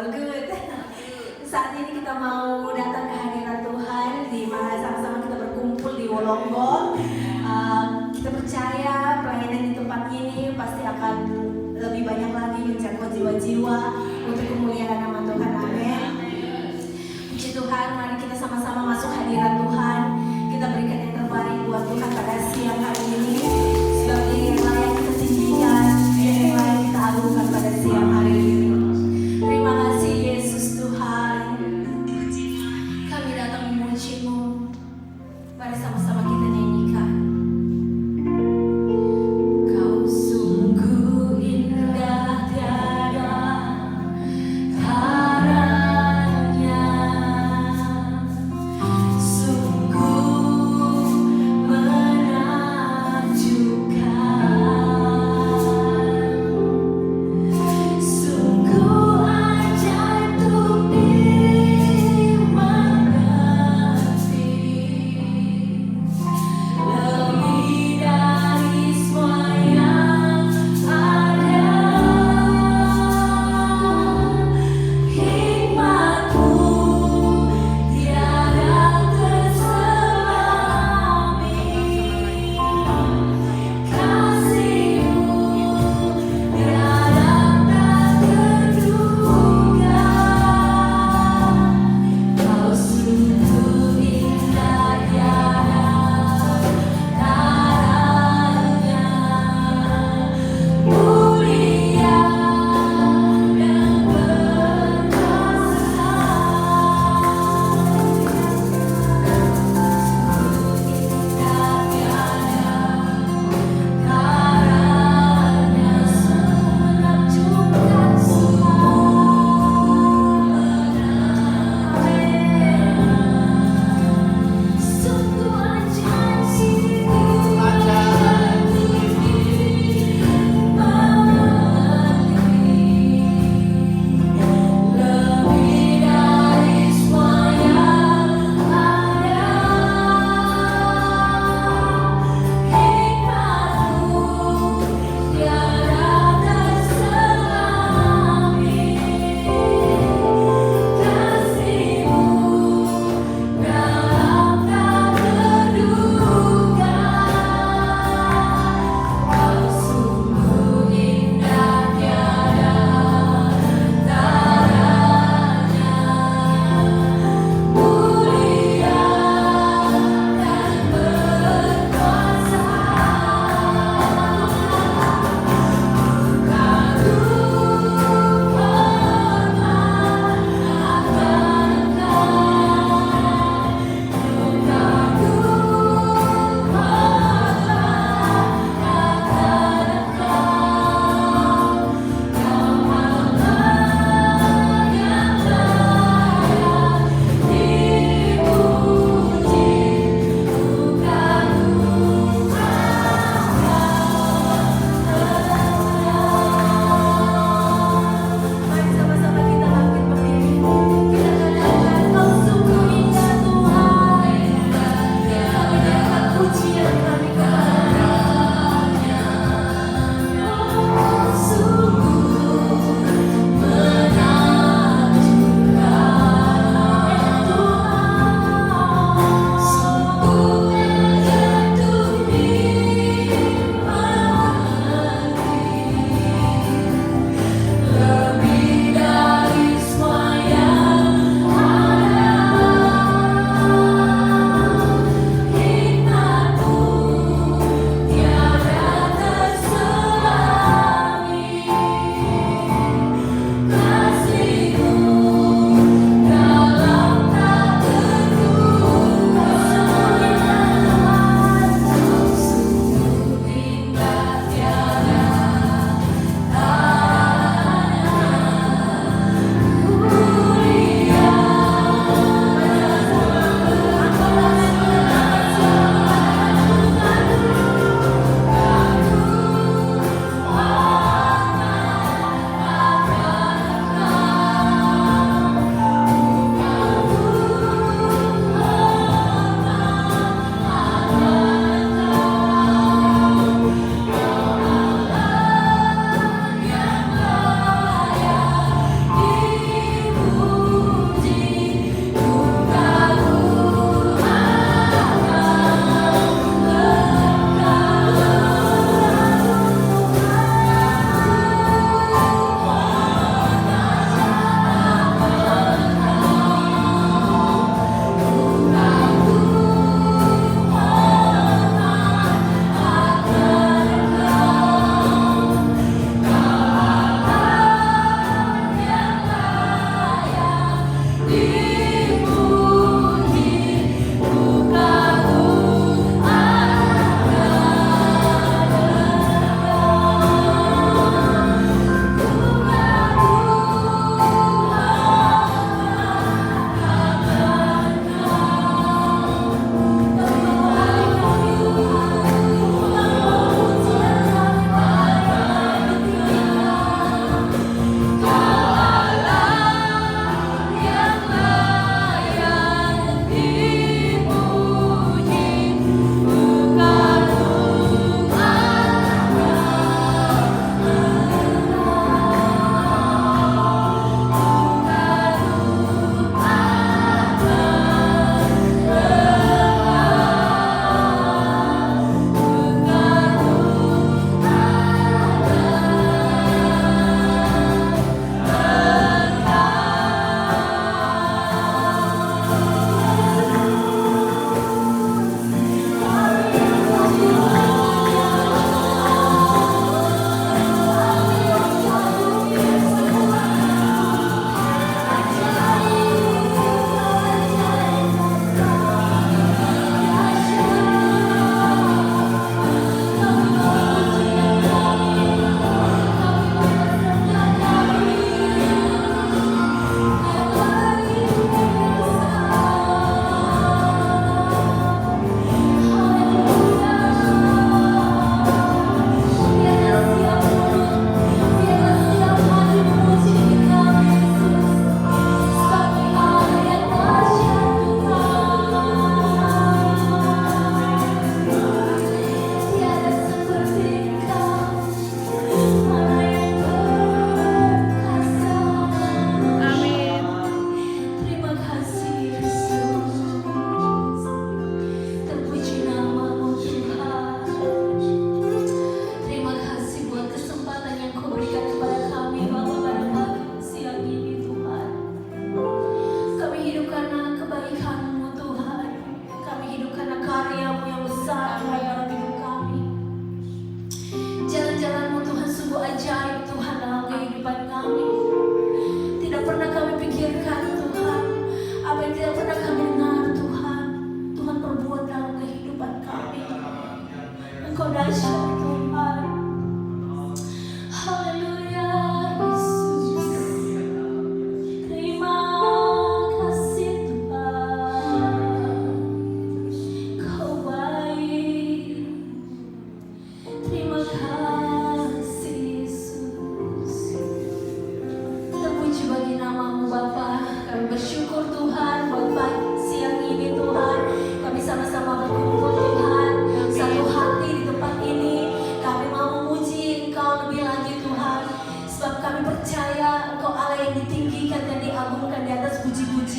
All good. Saat ini kita mau datang ke hadirat Tuhan, di mana sama-sama kita berkumpul di Wolonggong. Kita percaya pelayanan di tempat ini pasti akan lebih banyak lagi menjangkau jiwa-jiwa untuk kemuliaan nama Tuhan. Amin. Puji Tuhan, mari kita sama-sama masuk hadirat Tuhan. Kita berikan yang terbaik buat Tuhan pada siang hari ini, sebagai yang layak kita tinggikan, yang layak kita agungkan pada siang hari ini. Terima kasih Yesus Tuhan. Kami datang memuji-Mu. Mari sama-sama kita nyanyikan. Kau sungguh indah tiada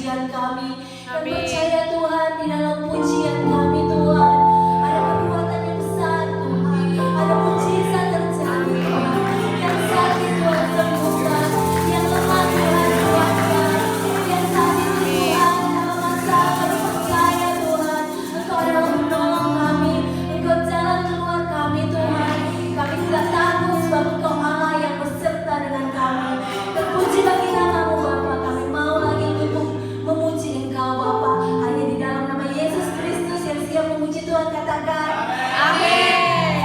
pujian kami. Dan percaya Tuhan di dalam pujian kami Tuhan ada kekuatan yang besar Tuhan, ada mujizat terjadi Tuhan. Yang sakit Tuhan sembuhkan, yang lemah Tuhan kuatkan, yang saat ini Tuhan dalam masa kami percaya Tuhan Engkau adalah penolong kami, Engkau jalan keluar kami Tuhan. Kami tidak takut sebab Engkau Allah yang beserta dengan kami. Terpuji bagi nama-Mu Bapa, kami mau lagi untuk memuji Engkau Bapa. Hanya di dalam nama Yesus Kristus yang siap memuji Tuhan katakan amin.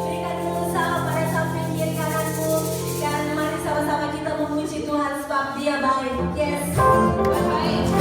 Berikan dulu sama pada samping kiri kananmu dan mari sama-sama kita memuji Tuhan sebab Dia baik. Yes, baik.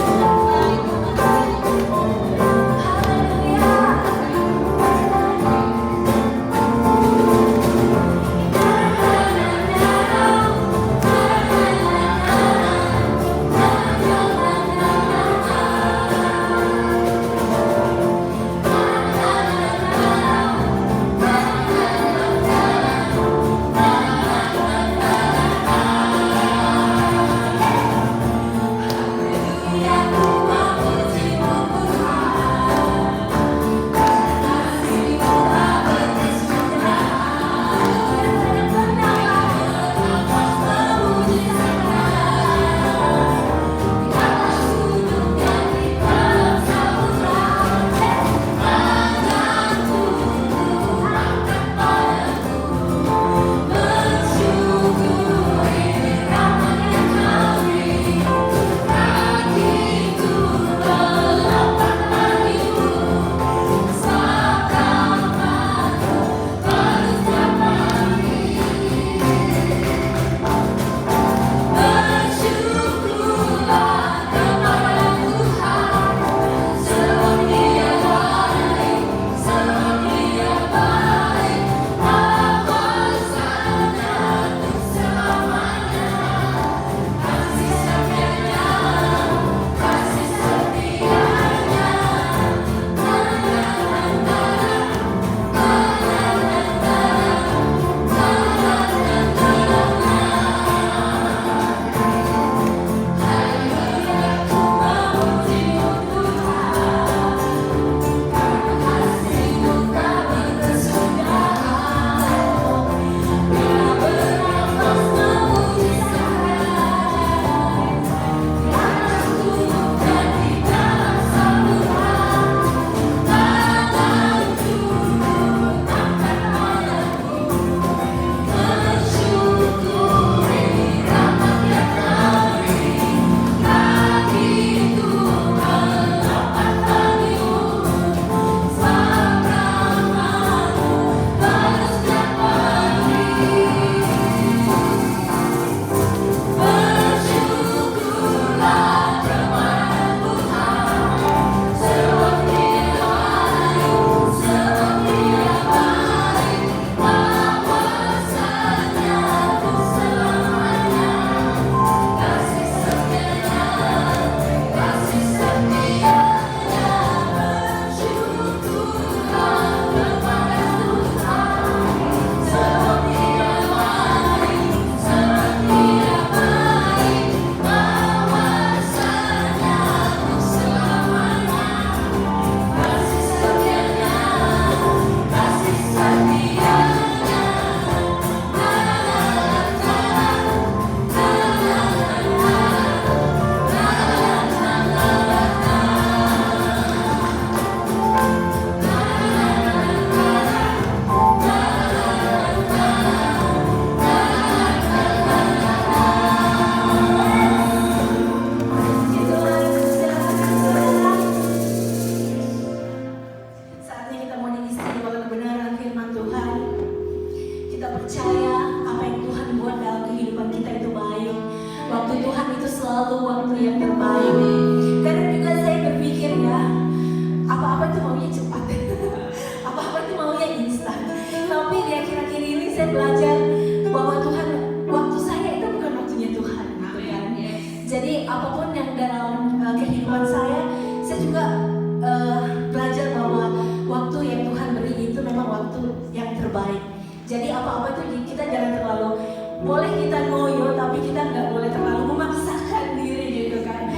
Jadi apa-apa itu kita jangan terlalu, boleh kita ngoyo tapi kita nggak boleh terlalu memaksakan diri gitu kan.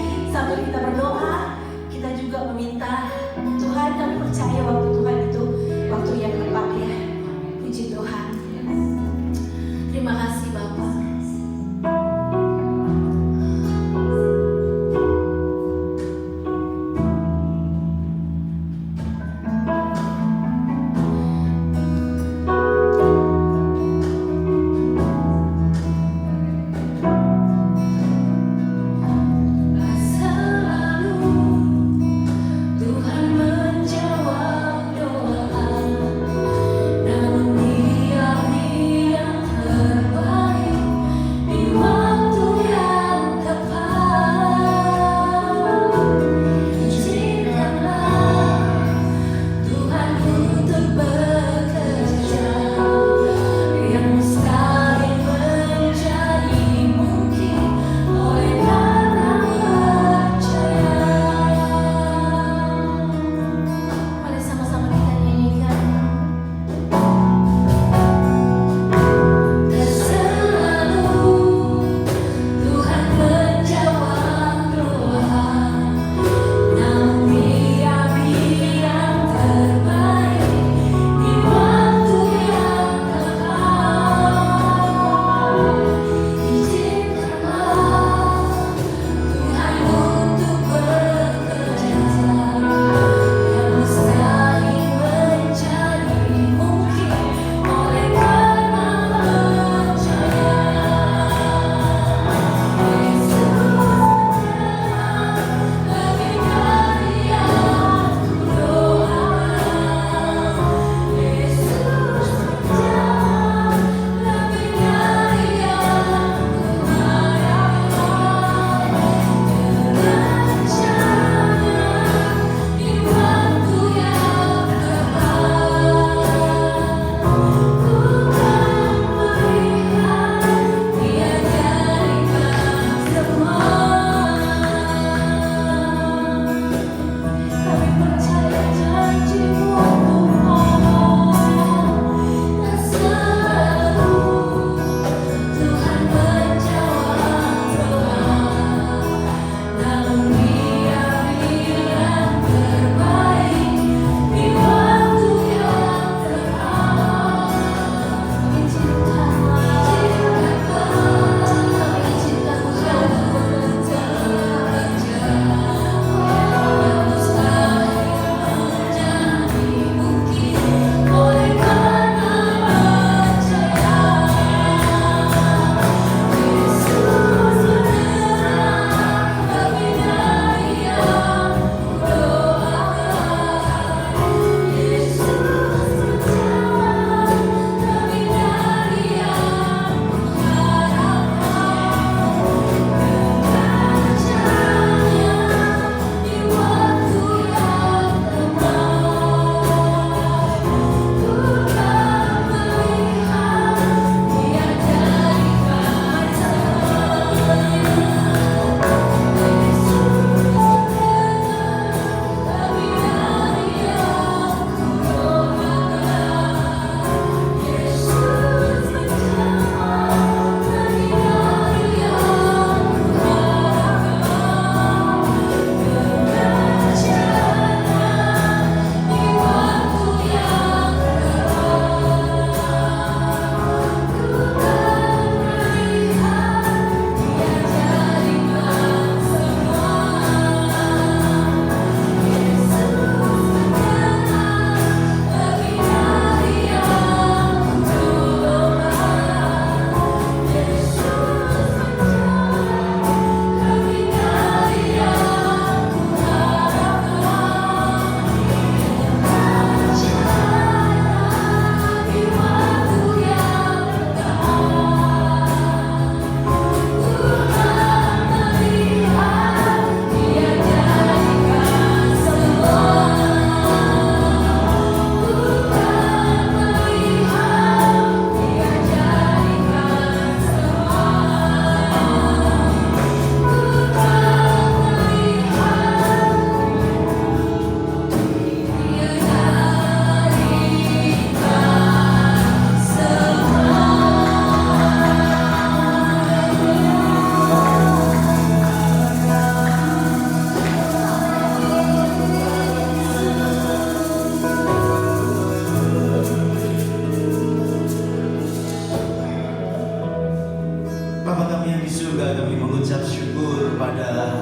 surga, kami mengucap syukur pada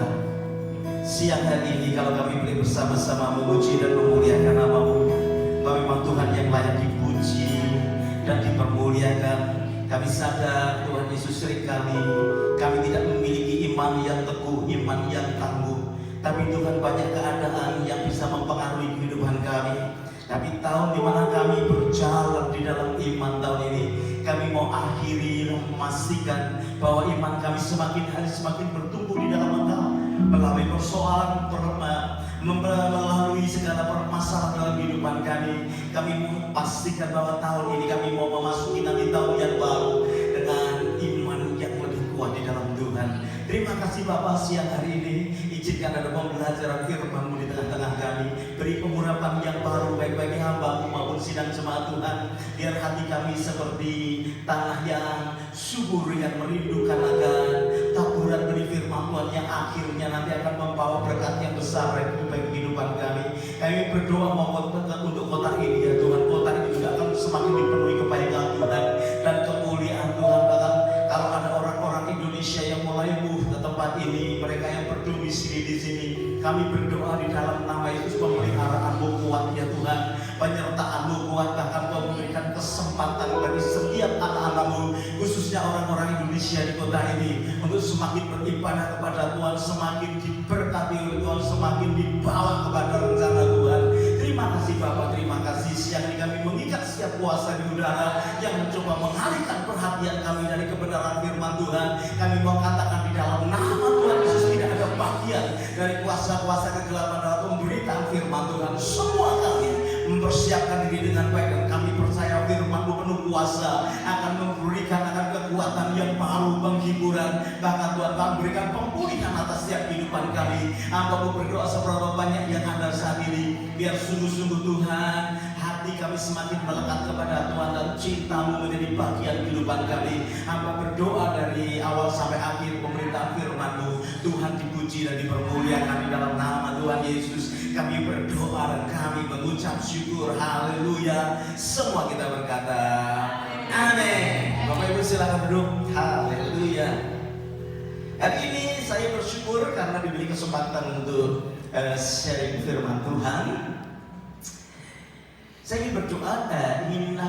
siang hari ini kalau kami boleh bersama-sama memuji dan memuliakan nama-Mu. Kau memang Tuhan yang layak dipuji dan dipermuliakan. Kami sadar Tuhan Yesus seringkali kami tidak memiliki iman yang teguh, iman yang tangguh. Tapi Tuhan banyak keadaan yang bisa mempengaruhi kehidupan kami. Tapi tahun di mana kami berjalan di dalam iman tahun ini, kami mau akhiri dan memastikan bahwa iman kami semakin hari semakin bertumbuh di dalam Engkau. Melalui persoalan, melalui segala permasalahan dalam kehidupan kami mau pastikan bahwa tahun ini kami mau memasuki nanti tahun yang baru dengan iman yang lebih kuat di dalam Tuhan. Terima kasih Bapak, siang hari ini izinkan ada pembelajaran firman-Mu di tengah-tengah kami. Beri pengurapan yang baru baik bagi hamba-Mu maupun sidang jemaat Tuhan. Biar hati kami seperti tanah yang subur yang merindukan akan taburan beri firman Tuhan yang akhirnya nanti akan membawa berkat yang besar bagi kehidupan kami. Kami berdoa mohon untuk kota ini ya Tuhan. Kota ini juga akan semakin dipenuhi kebaikan Tuhan dan kemuliaan Tuhan. Bahkan kalau ada orang-orang Indonesia yang mulai move ke tempat ini, mereka yang berdomisili di sini, kami berdoa di dalam nama Yesus, pemeliharaanmu kuat ya Tuhan, penyertaanmu kuat, bahkan Kau memberikan kesempatan bagi setiap anak-anak-Mu, khususnya orang-orang Indonesia di kota ini, untuk semakin beribadah kepada Tuhan, semakin diberkati oleh Tuhan, semakin dibawa kepada rencana Tuhan. Terima kasih Bapak, terima kasih. Siang ini kami mengikat setiap kuasa di udara yang mencoba mengalihkan perhatian kami dari kebenaran firman Tuhan. Kami mau katakan di dalam nama Tuhan Yesus, tidak ada bagian dari kuasa-kuasa kegelapan dalam pemberitaan firman Tuhan. Semua kami mempersiapkan diri dengan baik dan kami percaya firman-Mu penuh kuasa akan memberikan kekuatan yang baru, penghiburan, bahkan Tuhan akan memberikan pemulihan atas setiap kehidupan kami. Hamba-Mu berdoa seberapa banyak yang ada saat ini, biar sungguh-sungguh Tuhan hati kami semakin melekat kepada Tuhan dan cinta-Mu menjadi bagian kehidupan kami. Hamba berdoa dari awal sampai akhir pemberitaan firman-Mu, Tuhan dipuji dan dipermuliakan di dalam nama Tuhan Yesus. Kami berdoa dan kami mengucap syukur. Haleluya. Semua kita berkata amin. Bapak Ibu silakan duduk. Haleluya. Hari ini saya bersyukur karena diberi kesempatan untuk sharing firman Tuhan. Saya ingin berdoa, ingin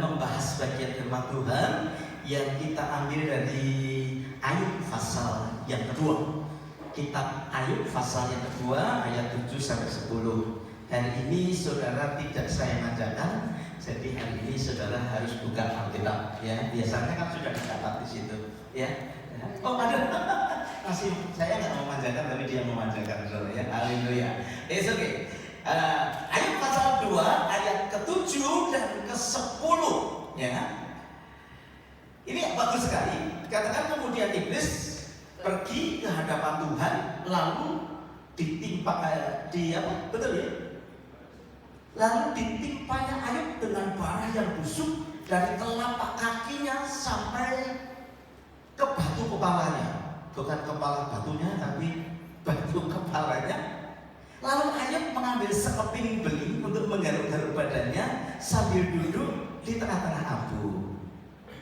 membahas bagian firman Tuhan yang kita ambil dari Ayub pasal yang kedua. Kitab Ayub pasal yang kedua ayat 7 sampai 10. Hari ini saudara tidak saya manjakan, jadi hari ini saudara harus buka Alkitab ya. Biasanya kan sudah dicatat di situ ya. Oh ada. Masih saya nggak memanjakan tapi dia memanjakan saudara ya. Haleluya. It's okay. Ayub pasal 2 ayat ke-7 dan ke-10 ya. Ini bagus sekali. Katakan kemudian iblis pergi ke hadapan Tuhan, lalu ditimpa betul ya? Lalu ditimpanya Ayub dengan bara yang busuk dari telapak kakinya sampai ke batu kepalanya. Bukan kepala batunya, tapi batu kepalanya. Lalu Ayub mengambil sekeping beling untuk menggaruk-garuk badannya sambil duduk di tengah-tengah abu.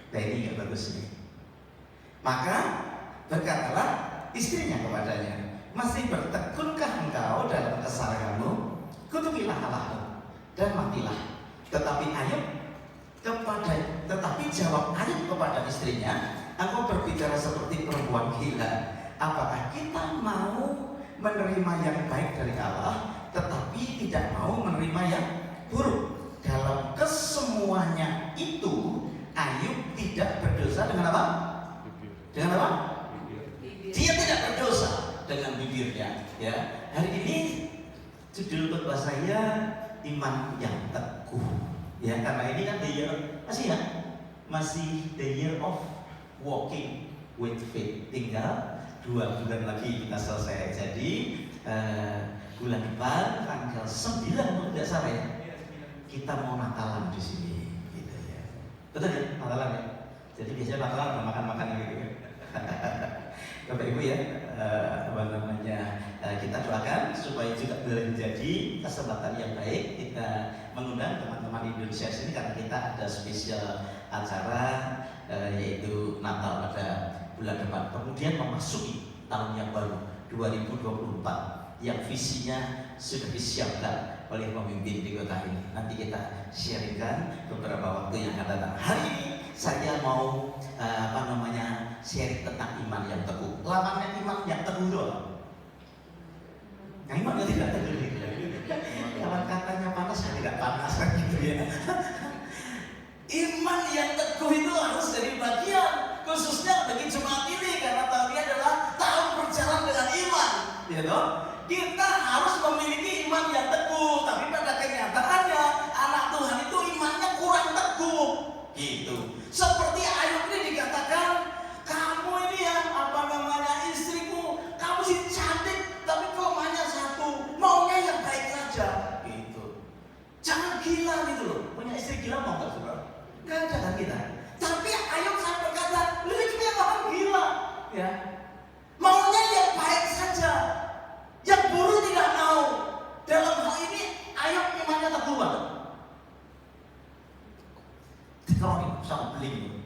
Nah ini yang bagus ini. Maka berkatalah istrinya kepadanya, masih bertekunkah engkau dalam kesalahanmu? Kutukilah Allahmu dan matilah. Tetapi jawab Ayub kepada istrinya, engkau berbicara seperti perempuan gila. Apakah kita mau menerima yang baik dari Allah, tetapi tidak mau menerima yang buruk? Dalam kesemuanya itu Ayub tidak berdosa dengan apa? Dengan apa? Dia tidak berdosa dengan bibirnya. Ya, hari ini judul khotbah saya iman yang teguh. Ya, karena ini kan masih the year of walking with faith. Tinggal 2 bulan lagi kita selesai. Jadi bulan depan tanggal 9 kalau tidak salah ya, kita mau Natalan di sini. Gitu ya. Betul ya, Natalan ya. Jadi biasanya Natalan makan-makan gitu ya. Bapak Ibu ya, kita doakan supaya juga boleh menjadi kesempatan yang baik. Kita mengundang teman-teman Indonesia sini karena kita ada spesial acara yaitu Natal pada bulan depan. Kemudian memasuki tahun yang baru 2024 yang visinya sudah disiapkan oleh pemimpin di kota ini. Nanti kita sharingkan beberapa waktu yang akan datang. Hari ini saya mau sharing tentang iman yang teguh. Lawannya iman yang teguh itu apa? Nah, iman yang tidak teguh gitu ya. Kalau katanya panas ya tidak panas gitu ya. Iman yang teguh itu harus dari bagian khususnya bagi jemaat ini karena tahun ini adalah tahun berjalan dengan iman, ya toh? Kita harus memiliki iman yang teguh, tapi pada kenyataannya anak Tuhan itu imannya kurang teguh, gitu. Seperti Ayub ini dikatakan, kamu ini yang istriku, kamu sih cantik, tapi kok hanya satu, maunya yang baik saja, gitu. Jangan gila gitu loh, punya istri gila mau nggak saudara? Nggak ada kan kita. Tapi Ayub saya berkata, lebih kita orang gila, ya. Maunya yang baik saja, yang buruk tidak mau. Dalam hal ini Ayub imannya teguh banget. Dikerokin sama beling.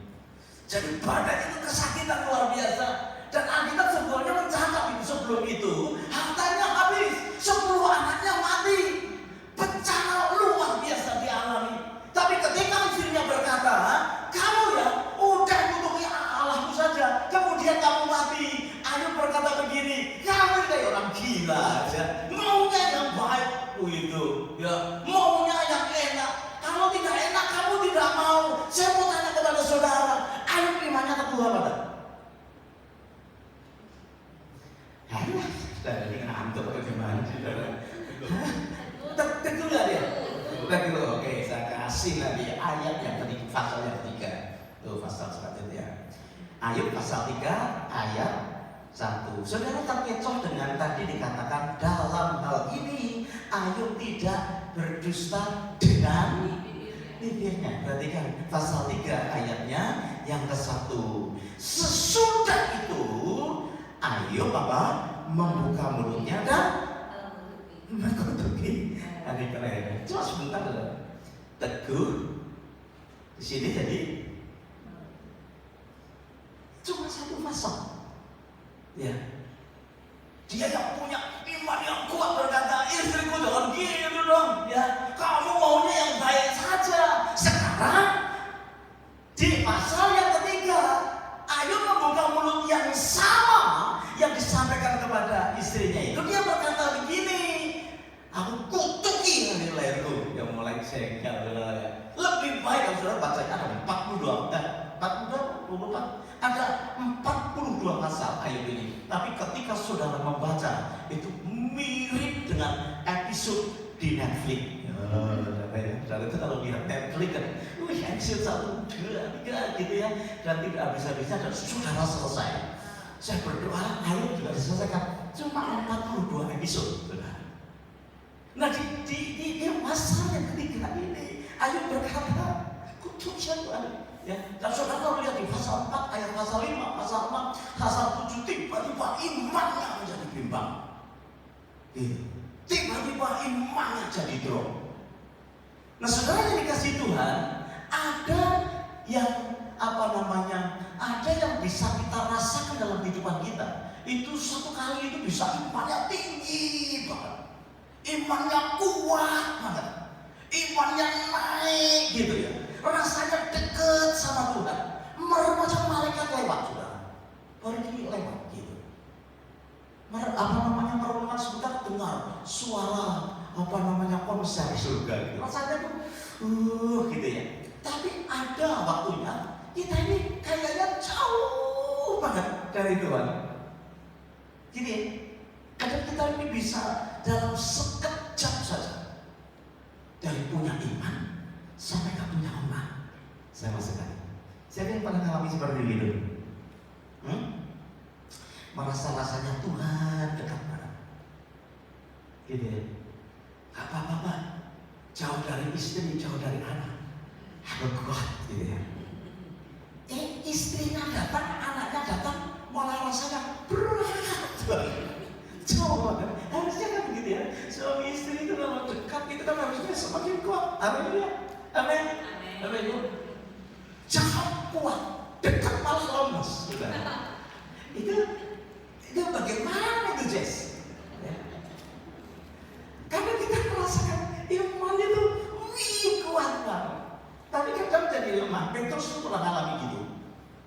Jadi badan itu kesakitan luar biasa. Dan Alkitab sebelumnya mencatat itu sebelum itu hartanya habis, 10 anaknya mati. Bencana luar biasa dialami. Tapi ketika istrinya berkata, kamu ya udah kutuki Allahmu saja, kemudian kamu mati. Ayub berkata begini, kamu kayak orang gila aja, maunya yang baik, itu ya, maunya yang enak. Kalau tidak enak kamu tidak mau. Saya mau tanya kepada saudara, Ayub imannya teguh apa? Aduh, sudah ini ngantuk bagaimana saudara? Teguh nggak dia? Teguh. Oke, saya kasih lagi ayat yang ketiga, pasal yang ketiga. Tuh pasal selanjutnya. Ayub pasal 3 ayat 1. Saudara terkecoh dengan tadi dikatakan dalam hal ini Ayub tidak berdusta dengan bibirnya. Perhatikan pasal 3 ayatnya yang ke-1. Sesudah itu Ayub membuka mulutnya dan mengkutuki hari kelahiran. Cuma sebentar loh. Teguh di sini jadi cuma 1 pasal. Ya, dia yang punya iman yang kuat berkata, istriku jangan gitu dong. Ya, kamu maunya yang baik saja. Sekarang di pasal yang ketiga, Ayub membuka mulut yang sama yang disampaikan kepada istrinya itu. Dia berkata begini, aku kutuki hari lahirku yang mulai sengkel. Lebih baik kalau saudara bacanya ada 24 ada 42 pasal Ayub ini. Tapi ketika saudara membaca itu mirip dengan episode di Netflix. Saudara itu kalau lihat Netflix kan, episode 1, 2, 3 gitu ya, dan tidak habis-habisnya dan saudara selesai. Saya berdoa Ayub juga diselesaikan cuma 42 episode, saudara. Nah di pasal yang ketiga ini Ayub berkata, kutukan Tuhan. Ya, dan saudara lihat di pasal 4 ayat pasal 5, pasal 6, pasal 7 tiba-tiba imannya menjadi bimbang. Tiba-tiba imannya jadi drop. Nah, saudara yang dikasih Tuhan, ada yang ada yang bisa kita rasakan dalam kehidupan kita. Itu satu kali itu bisa imannya tinggi banget, imannya kuat banget, imannya naik gitu ya. Rasanya dekat sama Tuhan, macam malaikat lewat sudah, pergi lewat gitu. Merenungkan sebentar dengar suara konser surga gitu. Rasanya tuh gitu ya. Tapi ada waktunya kita ini kayaknya jauh banget dari Tuhan. Gini ya, kadang kita ini bisa dalam sekejap saja dari punya iman sampai gak punya iman. Saya maksudkan, siapa yang pernah mengalami seperti itu? Merasa rasanya Tuhan dekat banget, gitu ya. Gak apa-apa, jauh dari istri, jauh dari anak, aku kuat, gitu ya. Istrinya datang, anaknya datang, malah rasanya berat banget. Jauh banget. Harusnya kan begitu ya. Suami istri itu kalau dekat itu kan harusnya semakin kuat. Amin ya. Amin. Amin. Jangan kuat, dekat malah lemes. Sudah. Itu bagaimana itu, Jess? Ya. Karena kita merasakan iman itu kuat banget. Tapi kadang jadi lemah. Petrus itu pernah alami gitu.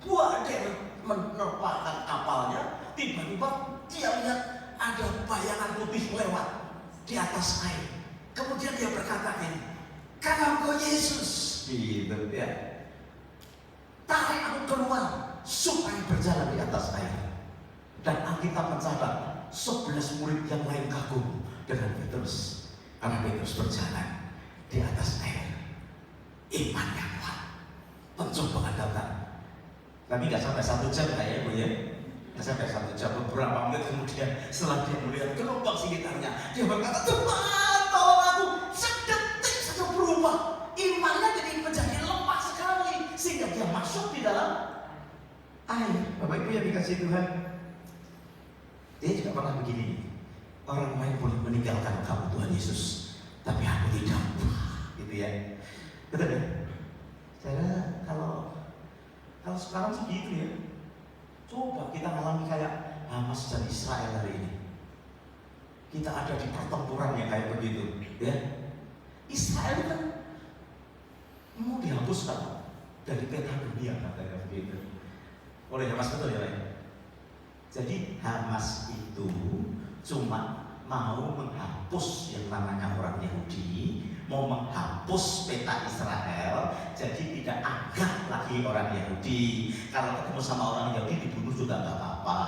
Buat dia menerpakan kapalnya, tiba-tiba dia lihat ada bayangan putih lewat di atas air. Kemudian dia berkata ini, "Karena Engkau Yesus," gitu ya. "Tarik aku keluar supaya berjalan di atas air." Dan Alkitab mencatat 11 murid yang lain kagum dengan Petrus, karena Petrus berjalan di atas air. Iman yang kuat. Pencobaan datang. Tapi nggak sampai 1 jam kayaknya, Bu ya. Nggak sampai 1 jam, beberapa menit kemudian setelah dia melihat gelombang sekitarnya, dia berkata, "Tuhan, tolong aku." Sedetik saja berubah. Imannya jadi menjadi lemah sekali sehingga dia masuk di dalam air. Bapak Ibu yang dikasih Tuhan, dia juga pernah begini. Orang lain boleh meninggalkan kamu Tuhan Yesus, tapi aku tidak. Gitu ya. Betul ya? Saya kalau sekarang sih gitu ya. Coba kita alami kayak Hamas dan Israel hari ini. Kita ada di pertempuran yang kayak begitu, ya. Israel kan mau dihapuskan dari peta dunia, katanya begitu. Oleh Hamas, betul ya, Pak? Jadi Hamas itu cuma mau menghapus yang namanya orang Yahudi, mau menghapus peta Israel, jadi tidak ada lagi orang Yahudi. Kalau ketemu sama orang Yahudi dibunuh juga nggak apa-apa,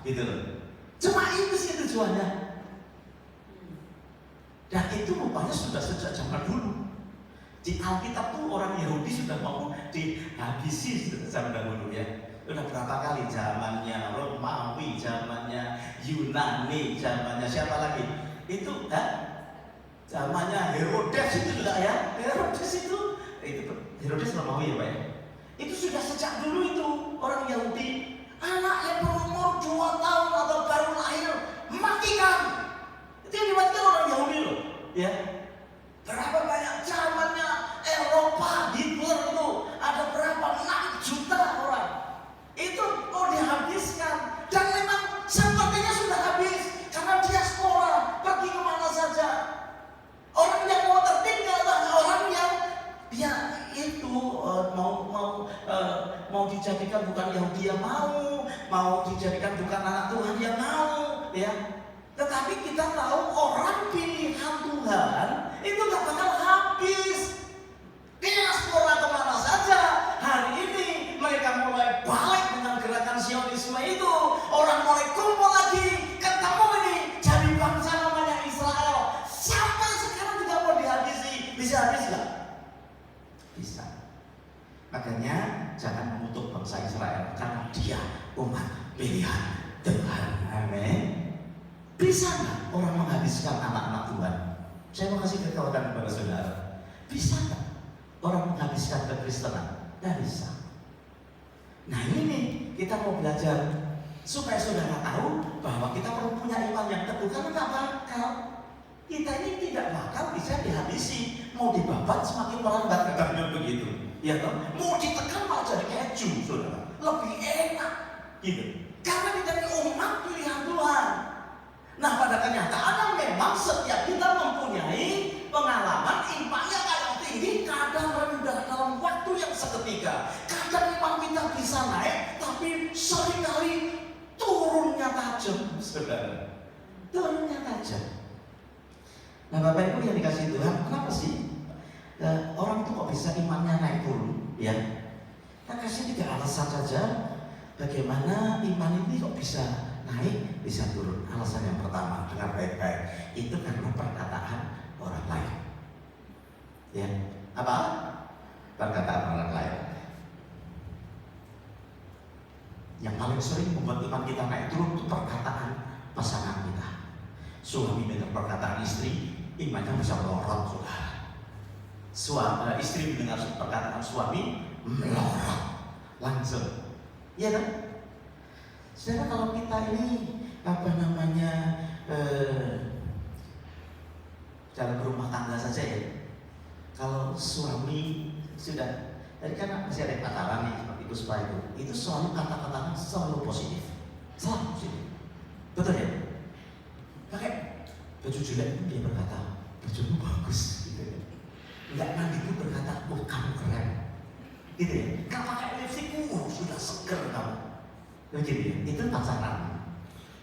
gitu loh. Cuma itu sih tujuannya. Dan itu rupanya sudah sejak zaman dulu. Di Alkitab tuh orang Yahudi sudah mau dihabisi sejak zaman dahulu ya. Udah berapa kali, zamannya Romawi, zamannya Yunani, zamannya siapa lagi? Itu zamannya Herodes itu juga ya. Herodes itu Herodes Romawi ya, Pak ya. Itu sudah sejak dulu itu orang Yahudi, anak yang berumur 2 tahun atau baru lahir matikan. Itu yang dimatikan orang Yahudi loh, ya. Berapa banyak zamannya Eropa, Hitler itu ada berapa 6 juta orang. Itu mau dihabiskan, dan memang sepertinya sudah habis karena diaspora pergi kemana saja. Orang yang mau tertinggal adalah orang yang dia itu mau dijadikan bukan Yahudi yang mau dijadikan bukan anak Tuhan yang mau, ya. Tetapi kita tahu orang pilihan Tuhan itu gak bakal habis. Diaspora kemana saja. Hari ini mereka mulai balik dengan gerakan Zionisme itu. Orang mulai kumpul lagi, ketemu ini, jadi bangsa namanya Israel. Sampai sekarang tidak mau dihabisi. Bisa habis gak? Bisa. Makanya jangan mengutuk bangsa Israel, karena dia umat pilihan Tuhan. Amin. Bisa nggak orang menghabiskan anak-anak Tuhan? Saya mau kasih ketahuan kepada saudara. Bisa nggak orang menghabiskan kekristenan? Nggak bisa. Nah ini kita mau belajar supaya saudara tahu bahwa kita perlu punya iman yang teguh. Karena nggak bakal, kita ini tidak bakal bisa dihabisi. Mau dibabat semakin melambat, katanya begitu. Ya toh? Mau ditekan malah jadi keju, saudara. Lebih enak, gitu. Karena kita ini umat pilihan Tuhan. Nah pada kenyataannya memang setiap kita mempunyai pengalaman imannya kadang tinggi, kadang rendah dalam waktu yang seketika. Kadang iman kita bisa naik, tapi seringkali turunnya tajam, saudara. Turunnya tajam. Nah Bapak Ibu yang dikasih Tuhan, kenapa sih orang tuh kok bisa imannya naik turun? Ya, kita kasih 3 alasan saja bagaimana iman ini kok bisa naik, bisa turun. Alasan yang pertama, dengar baik-baik, itu karena perkataan orang lain. Ya, apa? Perkataan orang lain. Yang paling sering membuat iman kita naik turun itu perkataan pasangan kita. Suami dengan perkataan istri, imannya bisa melorot, saudara. Istri mendengar perkataan suami, melorot langsung. Iya kan? Saudara, kalau kita ini dalam rumah tangga saja ya, kalau suami sudah, tadi kan masih ada pacaran nih seperti Puspa itu selalu kata-katanya selalu positif. Salah sih. Betul ya? Pakai baju jelek dia berkata, bajumu bagus gitu ya. Enggak nanti pun berkata, oh kamu keren. Gitu ya. Kalau pakai lipstick, sudah seger kamu. Begitu ya. Itu pacaran.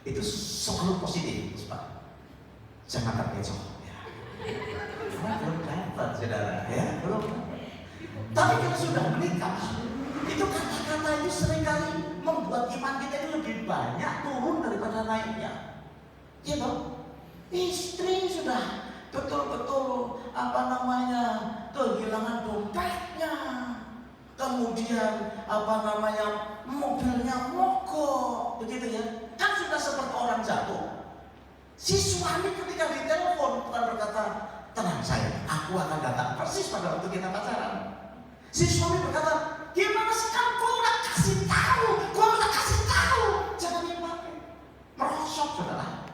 Itu selalu positif, Pak. Jangan terkecoh. Ya. Karena belum dapat, saudara. Ya, belum. Tapi kalau sudah menikah, itu kata-kata itu seringkali membuat iman kita itu lebih banyak turun daripada naiknya. Ya toh? Istri sudah betul-betul kehilangan dompetnya, kemudian mobilnya mogok, begitu ya. Kan sudah seperti orang jatuh. Si suami ketika ditelepon bukan berkata, tenang sayang, aku akan datang persis pada waktu kita pacaran. Si suami berkata, gimana sekarang kau udah kasih tahu, jangan dipakai. Merosot saudara.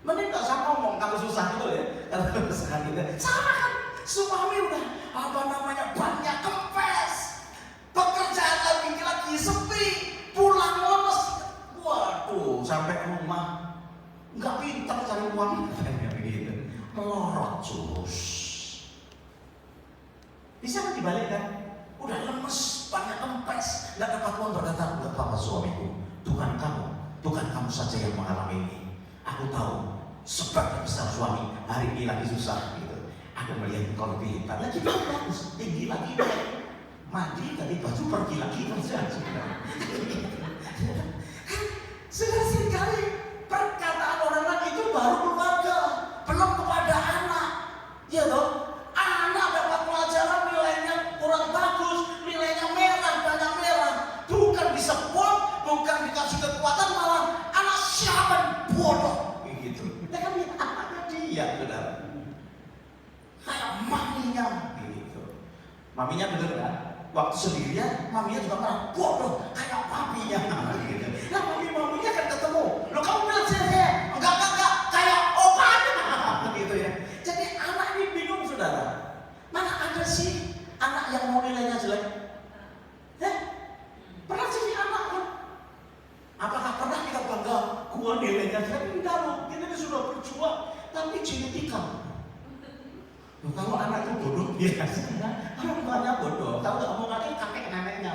Mending gak usah ngomong kalau susah gitu ya. Kalau susah gitu. Sama kan, suami udah banyak kempes, pekerjaan lagi sepi, pulang lemes. Waduh, sampai rumah nggak pintar cari uang, kayak begitu. Melorot terus. Bisa kan dibalikkan? Udah lemes, banyak kempes, nggak dapat uang, berkata, nggak apa-apa suamiku, Tuhan kamu saja yang mengalami ini. Aku tahu sebab besar suami hari ini lagi susah gitu. Aku melihat engkau lebih hebat lagi, bagus, tinggi lagi, mandi tadi baju pergi lagi kerja. Sudah sekali perkataan orang lain itu baru keluarga, belum kepada anak, ya toh. Anak dapat pelajaran nilainya kurang bagus, nilainya merah, banyak merah, bukan disebut, bukan dikasih kekuatan, malah anak siapa bodoh, begitu. Kita kan lihat anaknya dia, saudara, kayak maminya, gitu. Maminya bener kan? Waktu sendirian, maminya juga marah, bodoh, kayak papinya, gitu. Nah, maminya kan ketemu, lo kamu bilang saya, enggak, kayak opanya, gitu ya. Jadi anak ini bingung, saudara. Mana ada sih anak yang mau nilainya jelek? Pernah sih anak kan? Apakah pernah kita bangga, gua nilainya jelek? Enggak loh, kita ini sudah berjuang, tapi genetika. Kalau anak itu bodoh biasa, orang tuanya bodoh. Tahu nggak mau kakek neneknya?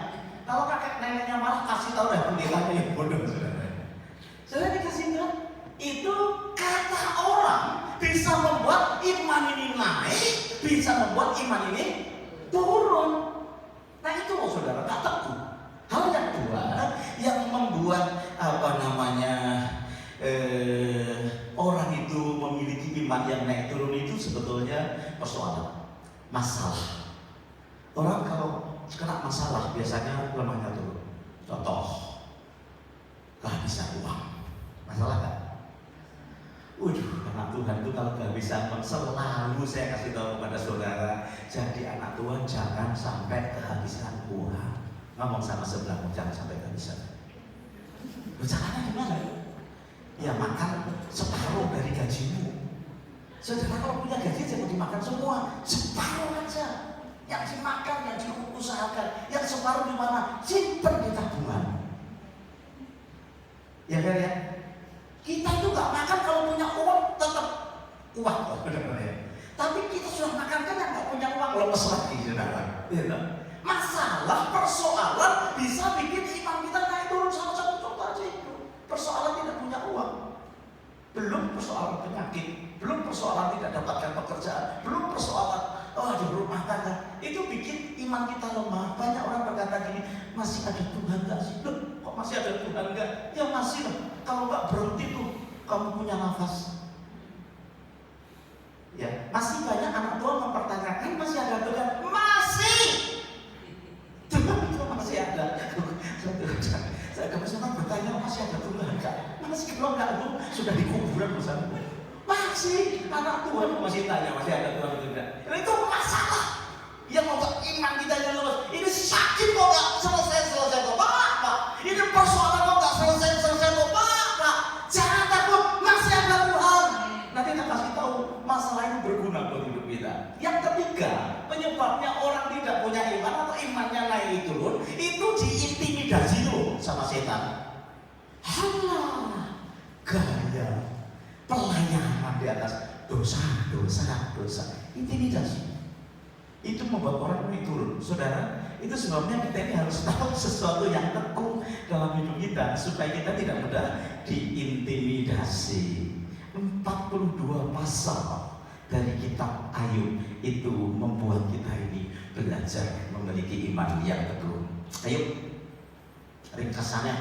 Kalau kakek neneknya malah kasih tahu deh pendetanya yang bodoh, saudara. Saudara dikasih tahu, itu kata orang bisa membuat iman ini naik, bisa membuat iman ini turun. Nah itu loh saudara, kataku. Hal yang kedua yang membuat orang itu memiliki iman yang naik turun itu sebetulnya persoalan masalah. Orang kalau kena masalah biasanya lemahnya turun. Contoh, kehabisan uang, masalah kan? Anak Tuhan itu kalau kehabisan uang, selalu saya kasih tahu kepada saudara, jadi anak Tuhan jangan sampai kehabisan uang. Ngomong sama sebelahmu, jangan sampai kehabisan. Caranya gimana? Ya makan separuh dari gajimu. Saudara kalau punya gaji jangan dimakan semua, separuh aja. Yang dimakan, yang diusahakan, yang separuh di mana? Simpen di tabungan. Ya kan ya? Kita itu nggak makan kalau punya uang tetap uang, tapi kita sudah makan kan yang nggak punya uang lemes lagi, saudara. Masalah persoalan bisa bikin iman kita naik turun. Salah satu contoh aja itu. Persoalan tidak punya uang, belum persoalan penyakit, belum persoalan tidak dapatkan pekerjaan, belum persoalan di rumah tangga, itu bikin iman kita lemah. Banyak orang berkata gini, masih ada Tuhan nggak sih? Loh, kok masih ada Tuhan nggak? Ya masih loh. Kalau nggak berhenti tuh, kamu punya nafas. Ya, masih banyak anak Tuhan mempertanyakan masih ada Tuhan? Masih. Tuhan itu masih ada. Saya kebetulan bertanya masih ada Tuhan nggak? Masih belum nggak bu, sudah di kuburan bersama. Masih anak Tuhan masih tanya masih ada Tuhan atau tidak? Itu masalah yang membuat iman kita jadi lemas. Ini sakit kok nggak selesai kok Pak. Ini persoalan kok nggak selesai kok Pak. Jangan takut, masih ada Tuhan. Nanti kita kasih tahu masalah ini berguna buat hidup kita. Yang ketiga, penyebabnya orang tidak punya iman atau imannya naik turun itu diintimidasi loh sama setan. tangan di atas, dosa, dosa, dosa. Intimidasi. Itu membuat orang ini turun. Saudara, itu sebabnya kita ini harus tahu sesuatu yang tekun dalam hidup kita supaya kita tidak mudah diintimidasi. 42 pasal dari kitab Ayub itu membuat kita ini belajar memiliki iman yang teguh. Ayub, ringkasannya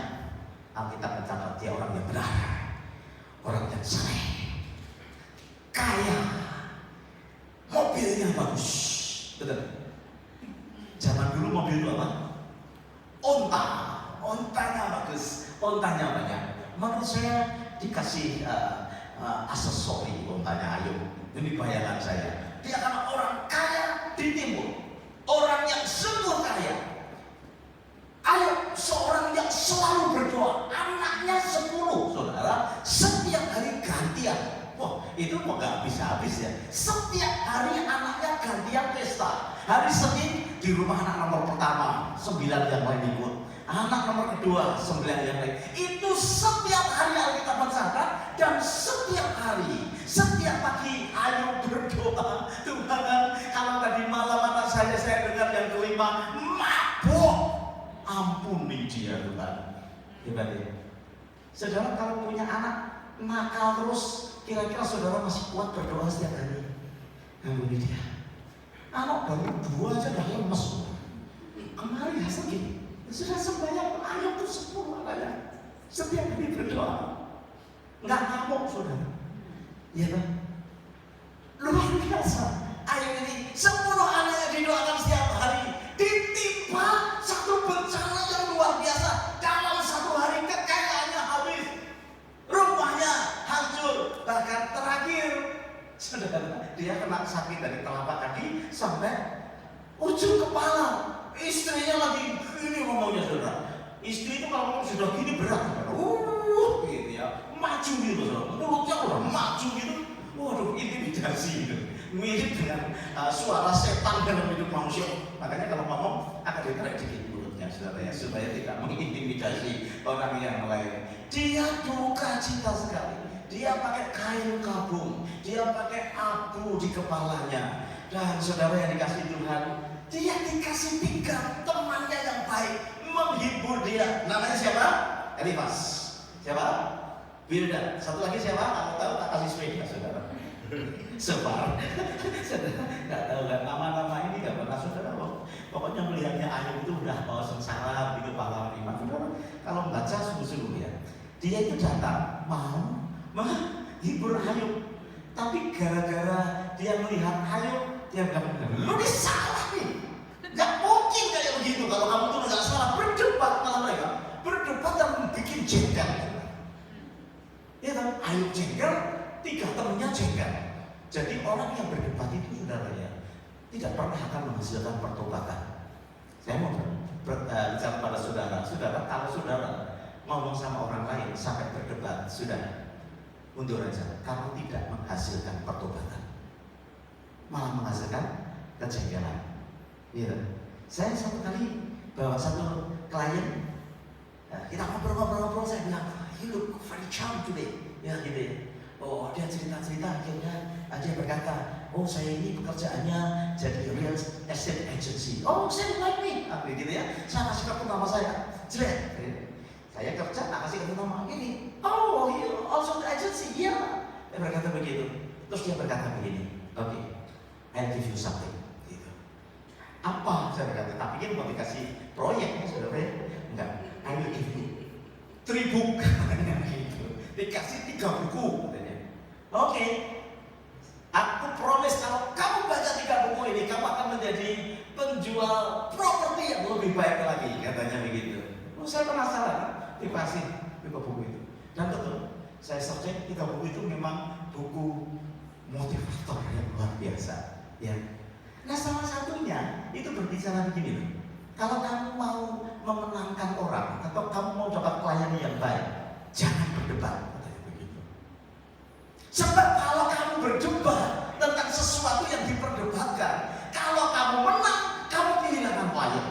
Alkitab mencatat dia orang yang benar, orang yang saleh, kaya, mobilnya bagus. Betul. Zaman dulu mobil itu apa? Onta, ontanya bagus, ontanya banyak. Menurut saya dikasih aksesori ontanya Ayub. Ini bayangan saya. Dia kan orang kaya di timur, orang yang sungguh kaya. Ayub seorang yang selalu berdoa, anaknya 10, saudara, setiap hari gantian. Wah, itu kok gak habis-habis ya. Setiap hari anaknya gantian pesta. Hari Senin di rumah anak nomor pertama, 9 yang lain ikut. Anak nomor kedua, 9 yang lain. Itu setiap hari Alkitab mencatat, dan setiap hari, setiap pagi Ayub berdoa, Tuhan, kalau tadi malam anak saya dengar yang kelima mabuk, ampuni dia Tuhan. Hebat ya. Saudara kalau punya anak nakal terus, kira-kira saudara masih kuat berdoa setiap hari? Ampuni dia. Anak baru 2 aja udah lemes. Kemarin sakit. Sudah sembahyang Ayub tuh 10 anaknya. Setiap hari berdoa. Nggak ngamuk saudara. Iya kan? Luar biasa. Ayub ini 10 anaknya didoakan setiap hari. Ditimpa satu bencana yang luar biasa. Dalam 1 hari kekayaannya habis, rumahnya hancur. Bahkan terakhir, saudara, dia kena sakit dari telapak kaki sampai ujung kepala. Istrinya lagi ini ngomongnya saudara. Istri itu kalau ngomong sudah gini berat, gitu ya, maju gitu saudara. Mulutnya udah maju gitu. Waduh, intimidasi gitu. Mirip dengan suara setan dalam hidup manusia. Makanya kalau ngomong akan ditarik dikit mulutnya saudara ya, supaya tidak mengintimidasi orang yang lain. Dia duka cita sekali. Dia pakai kain kabung, dia pakai abu di kepalanya. Dan saudara yang dikasih Tuhan, dia dikasih 3 temannya yang baik menghibur dia. Namanya siapa? Elifas. Siapa? Bildad. Satu lagi siapa? Kamu tahu tak kasih sepeda saudara? Sebar. Saudara nggak tahu kan nama-nama ini nggak pernah saudara loh. Pokoknya melihatnya Ayub itu udah sengsara begitu pahlawan iman. Saudara kalau membaca sungguh-sungguh ya, dia itu datang mau menghibur Ayub, tapi gara-gara dia melihat Ayub, dia bilang, lu ini salah nih, nggak mungkin kayak begitu. Kalau kamu tuh nggak salah, berdebat malah mereka, berdebat dan bikin jengkel. Ya kan, Ayub jengkel, 3 temannya jengkel. Jadi orang yang berdebat itu saudara ya, tidak pernah akan menghasilkan pertobatan. Saya mau bicara pada saudara, kalau saudara ngomong sama orang lain sampai berdebat, sudah mundur aja, karena tidak menghasilkan pertobatan, malah menghasilkan kejengkelan. Iya. Saya satu kali bawa satu klien, kita ngobrol-ngobrol, saya bilang, you look very charming today, ya gitu ya. Oh, dia cerita-cerita, akhirnya dia berkata, oh saya ini pekerjaannya jadi real estate agency. Oh, saya like me, gitu ya. Saya kasih kartu nama saya, jelek. Saya kerja, kasih kartu nama ini. Oh, you also the agency, yeah. Dia berkata begitu. Terus dia berkata begini, okay, I'll give you something. Gitu. Apa? Saya berkata, tapi dia mau dikasih proyek, saudara ya? Enggak, I will give you 3 book. Gitu. Dikasih 3 buku, katanya. Oke, aku promise kalau kamu baca 3 buku ini, kamu akan menjadi penjual properti yang lebih baik lagi, katanya begitu. Oh, saya penasaran, dikasih 3 buku itu. Dan betul, saya searching 3 buku itu memang buku motivator yang luar biasa. Ya. Nah, salah satunya itu berbicara begini loh. Kalau kamu mau memenangkan orang atau kamu mau dapat klien yang baik, jangan berdebat. Sebab kalau kamu berdebat tentang sesuatu yang diperdebatkan, kalau kamu menang, kamu kehilangan klien.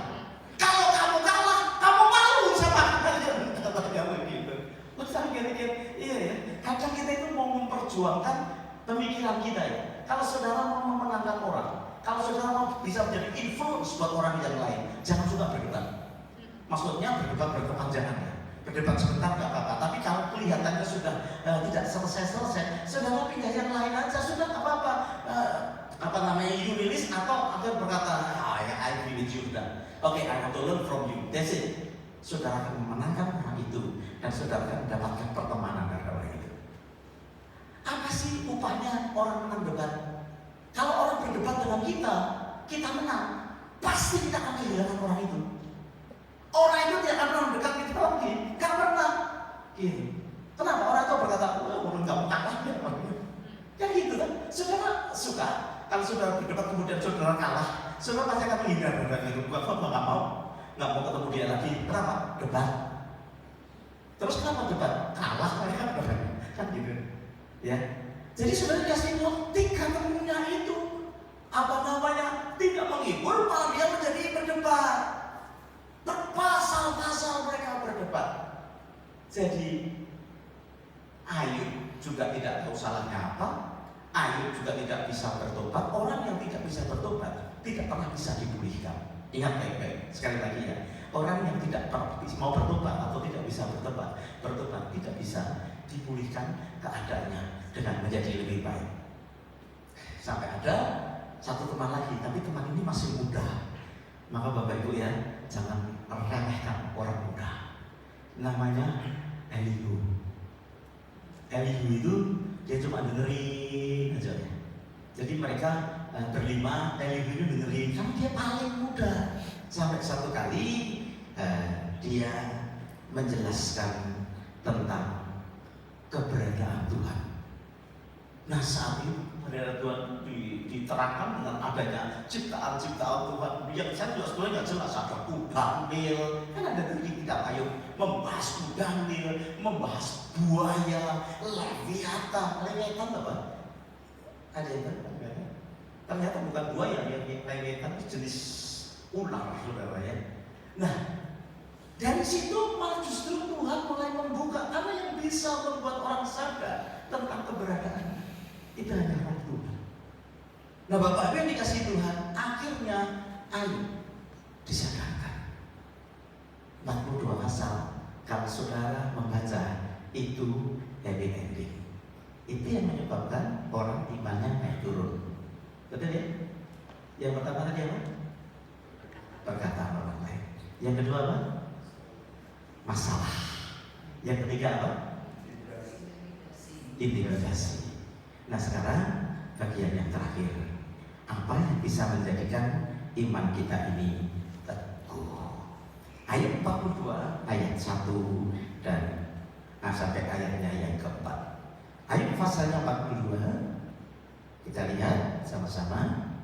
Kalau kamu kalah, kamu malu sama klien. Katanya begitu. Terus saya kira-kira, iya ya. Kadang kita itu mau memperjuangkan pemikiran kita ya. Kalau saudara mau memenangkan orang, kalau saudara mau bisa menjadi influence buat orang yang lain, jangan suka berdebat. Maksudnya berdebat berkepanjangan ya. Berdebat sebentar nggak apa-apa, tapi kalau kelihatannya sudah tidak selesai-selesai, saudara pindah yang lain aja, sudah nggak apa-apa. Apa namanya, you release atau akan berkata, ya I believe you sudah. Oke, I want to learn from you. That's it. Saudara akan memenangkan orang itu dan saudara akan mendapatkan pertemanan dari orang itu. Apa sih upahnya orang menang debat? Kalau orang berdebat dengan kita menang, pasti kita akan kehilangan orang itu. Orang itu tidak akan pernah mendekat kita lagi, nggak pernah. Gitu. Kenapa orang itu berkata, orang nggak mau kalah ya? Kan gitu kan? Saudara suka kalau saudara berdebat kemudian saudara kalah, saudara pasti akan menghindar dari itu. Nggak mau ketemu dia lagi. Kenapa? Debat. Terus kenapa debat? Kalah kan gitu. Ya. Jadi saudara dikasih waktu temunya itu apa namanya? Tidak menghibur, malah dia menjadi berdebat. Berpasal-pasal mereka berdebat. Jadi Ayub juga tidak tahu salahnya apa. Ayub juga tidak bisa bertobat. Orang yang tidak bisa bertobat tidak pernah bisa dipulihkan. Ingat baik-baik sekali lagi ya. Orang yang tidak mau bertobat atau tidak bisa bertobat tidak bisa dipulihkan keadaannya dengan menjadi lebih baik. Sampai ada satu teman lagi, tapi teman ini masih muda. Maka Bapak Ibu ya, jangan remehkan orang muda. Namanya Elihu. Elihu itu dia cuma dengerin aja ya. Jadi mereka berlima, Elihu itu dengerin, karena dia paling muda. Sampai satu kali dia menjelaskan tentang keberadaan Tuhan. Nah saat itu keberadaan Tuhan diterangkan dengan adanya ciptaan-ciptaan Tuhan yang saya juga sebenarnya nggak jelas. Ada udang Nil, kan ada di kitab Ayub membahas udang Nil, membahas buaya, Leviathan apa? Ada yang tahu? Ternyata bukan buaya, yang Leviathan itu jenis ular, saudara ya. Nah, dari situ malah justru Tuhan mulai membuka, karena yang bisa membuat orang sadar tentang keberadaan itu hanya Roh Tuhan. Nah, Bapak Ibu yang dikasih Tuhan, akhirnya Ayub disadarkan. 42 pasal kalau saudara membaca itu happy ending. Itu yang menyebabkan orang imannya naik turun. Betul ya? Yang pertama tadi apa? Perkataan orang lain. Yang kedua apa? Masalah. Yang ketiga apa? Intimidasi. Nah sekarang bagian yang terakhir, apa yang bisa menjadikan iman kita ini teguh? Ayat 42 ayat 1 dan sampai ayatnya yang keempat. Ayat pasalnya 42. Kita lihat sama-sama.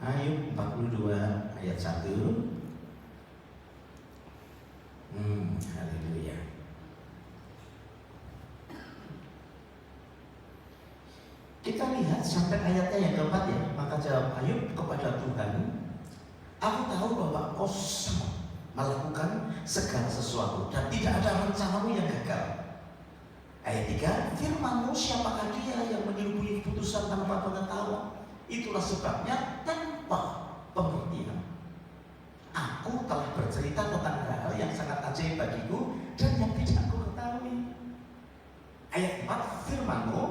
Ayub 42 ayat 1. Haleluya. Kita lihat sampai ayatnya yang keempat ya. Maka jawab Ayub kepada Tuhan, aku tahu bahwa Kau melakukan segala sesuatu dan tidak ada rencanamu yang gagal. Ayat 3, firman-Mu siapakah dia yang menyelubungi keputusan tanpa pengetahuan? Itulah sebabnya tanpa pengertian aku telah bercerita tentang hal yang sangat ajaib bagiku dan yang tidak aku ketahui. Ayat 4, firman-Mu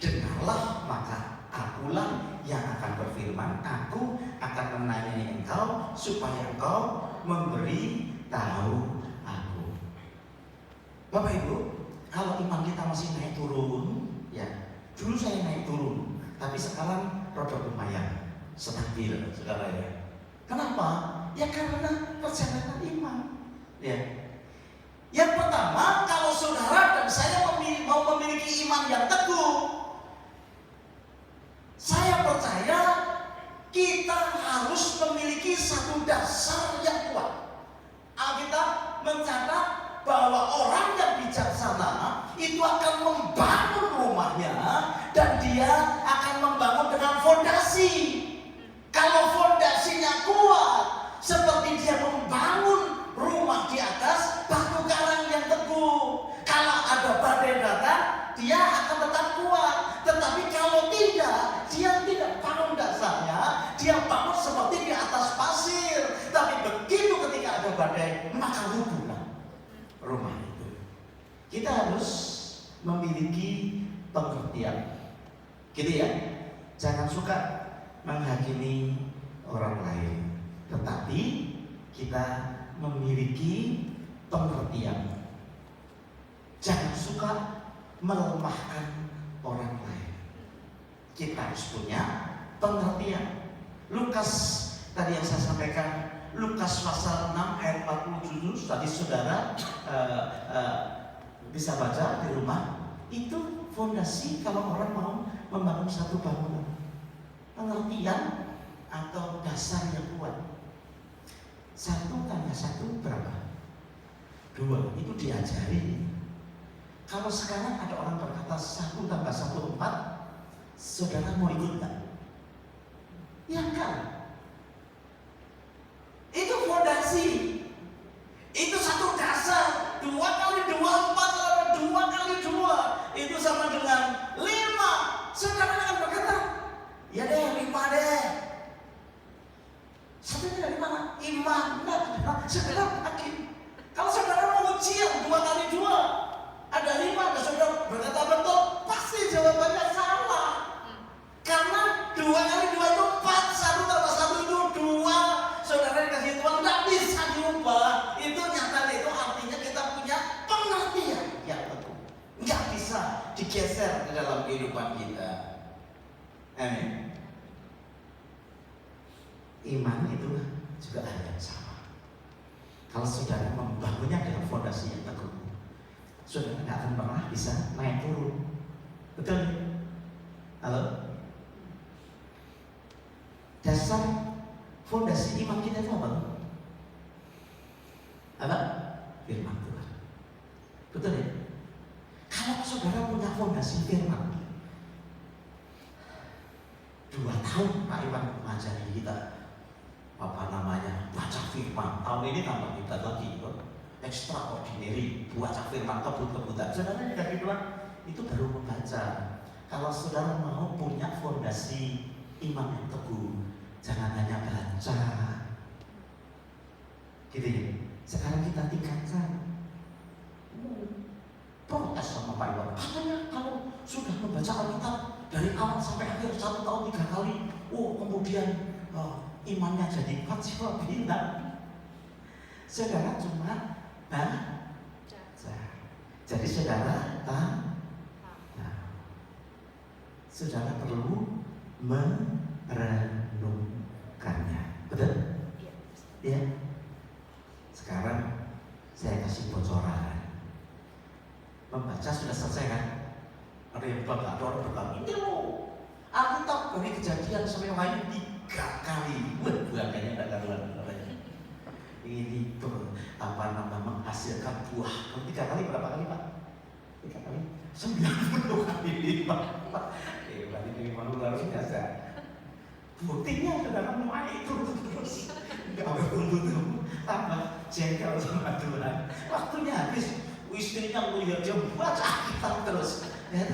dengarlah maka akulah yang akan berfirman, aku akan menanyai engkau supaya engkau memberi tahu aku. Bapak Ibu, kalau iman kita masih naik turun, ya dulu saya naik turun, tapi sekarang rada lumayan stabil, saudara ya. Kenapa? Ya karena perjalanan iman. Ya. Yang pertama, kalau saudara dan saya mau memiliki iman yang teguh, saya percaya kita harus memiliki satu dasar yang kuat. Alkitab mencatat bahwa orang yang bijaksana itu akan membangun rumahnya dan dia akan membangun dengan fondasi. Kalau fondasinya kuat, seperti dia membangun rumah di atas batu karang yang teguh. Kalau ada badai datang, dia akan tetap kuat. kita harus memiliki pengertian, gitu ya. Jangan suka menghakimi orang lain, tetapi kita memiliki pengertian. Jangan suka melemahkan orang lain. Kita harus punya pengertian. Lukas tadi yang saya sampaikan, Lukas pasal 6 ayat 47, tadi saudara bisa baca di rumah. Itu fondasi kalau orang mau membangun satu bangunan. Pengertian atau dasar yang kuat. 1 tambah 1 berapa? 2. Itu diajari. Kalau sekarang ada orang berkata 1 tambah 1 4, saudara mau ikut nggak? Ya kan? Itu fondasi. Itu satu dasar. 2 kali 2 4, 2 kali 2 itu sama dengan 5. Saudara akan berkata, ya deh 5 deh. Satunya dari mana? Iman. Nah, saudara yakin. Kalau saudara mau ujian 2 kali 2 ada 5, dan saudara berkata betul, pasti jawabannya salah. Karena 2 kali 2 itu 4, 1 tambah 1 itu 2. Saudara dikasih Tuhan tidak bisa diubah. Itu nyata, itu artinya kita punya pengertian yang teguh. Nggak bisa digeser ke dalam kehidupan kita. Amin. Iman itu juga hal yang sama. Kalau saudara membangunnya dengan fondasi yang teguh, saudara nggak akan pernah bisa naik turun. Betul? Halo? Dasar fondasi iman kita itu apa? Apa? Firman Tuhan. Betul ya? Kalau saudara punya fondasi firman, 2 tahun Pak Iwan mengajari kita baca firman. Tahun ini tambah kita lagi, extraordinary, baca firman kebut-kebutan. Saudara dikasih Tuhan itu baru membaca. Kalau saudara mau punya fondasi iman yang teguh, jangan hanya baca, gitu ya. Sekarang kita tingkatkan. Protes sama Pak Iwan. Katanya kalau sudah membaca Alkitab dari awal sampai akhir 1 tahun 3 kali, kemudian imannya jadi 4 sih, bilang. Saudara cuma baca. Jadi saudara saudara perlu merenungkannya. Betul? Ya. Sekarang saya kasih bocoran. Membaca sudah selesai kan? Ada yang bilang, ada orang berkata, ini loh, Alkitab dari Kejadian sampai Wahyu 3 kali. Bukannya tidak karuan. Ini menghasilkan buah. 3 kali berapa kali Pak? 3 kali? 90 kali lipat. Berarti ini luar biasa. Buktinya saudara mulai itu terus. Enggak bertumbuh-tumbuh. Tambah jengkel sama Tuhan. Waktunya habis. Istrinya melihat dia baca Alkitab terus, ya.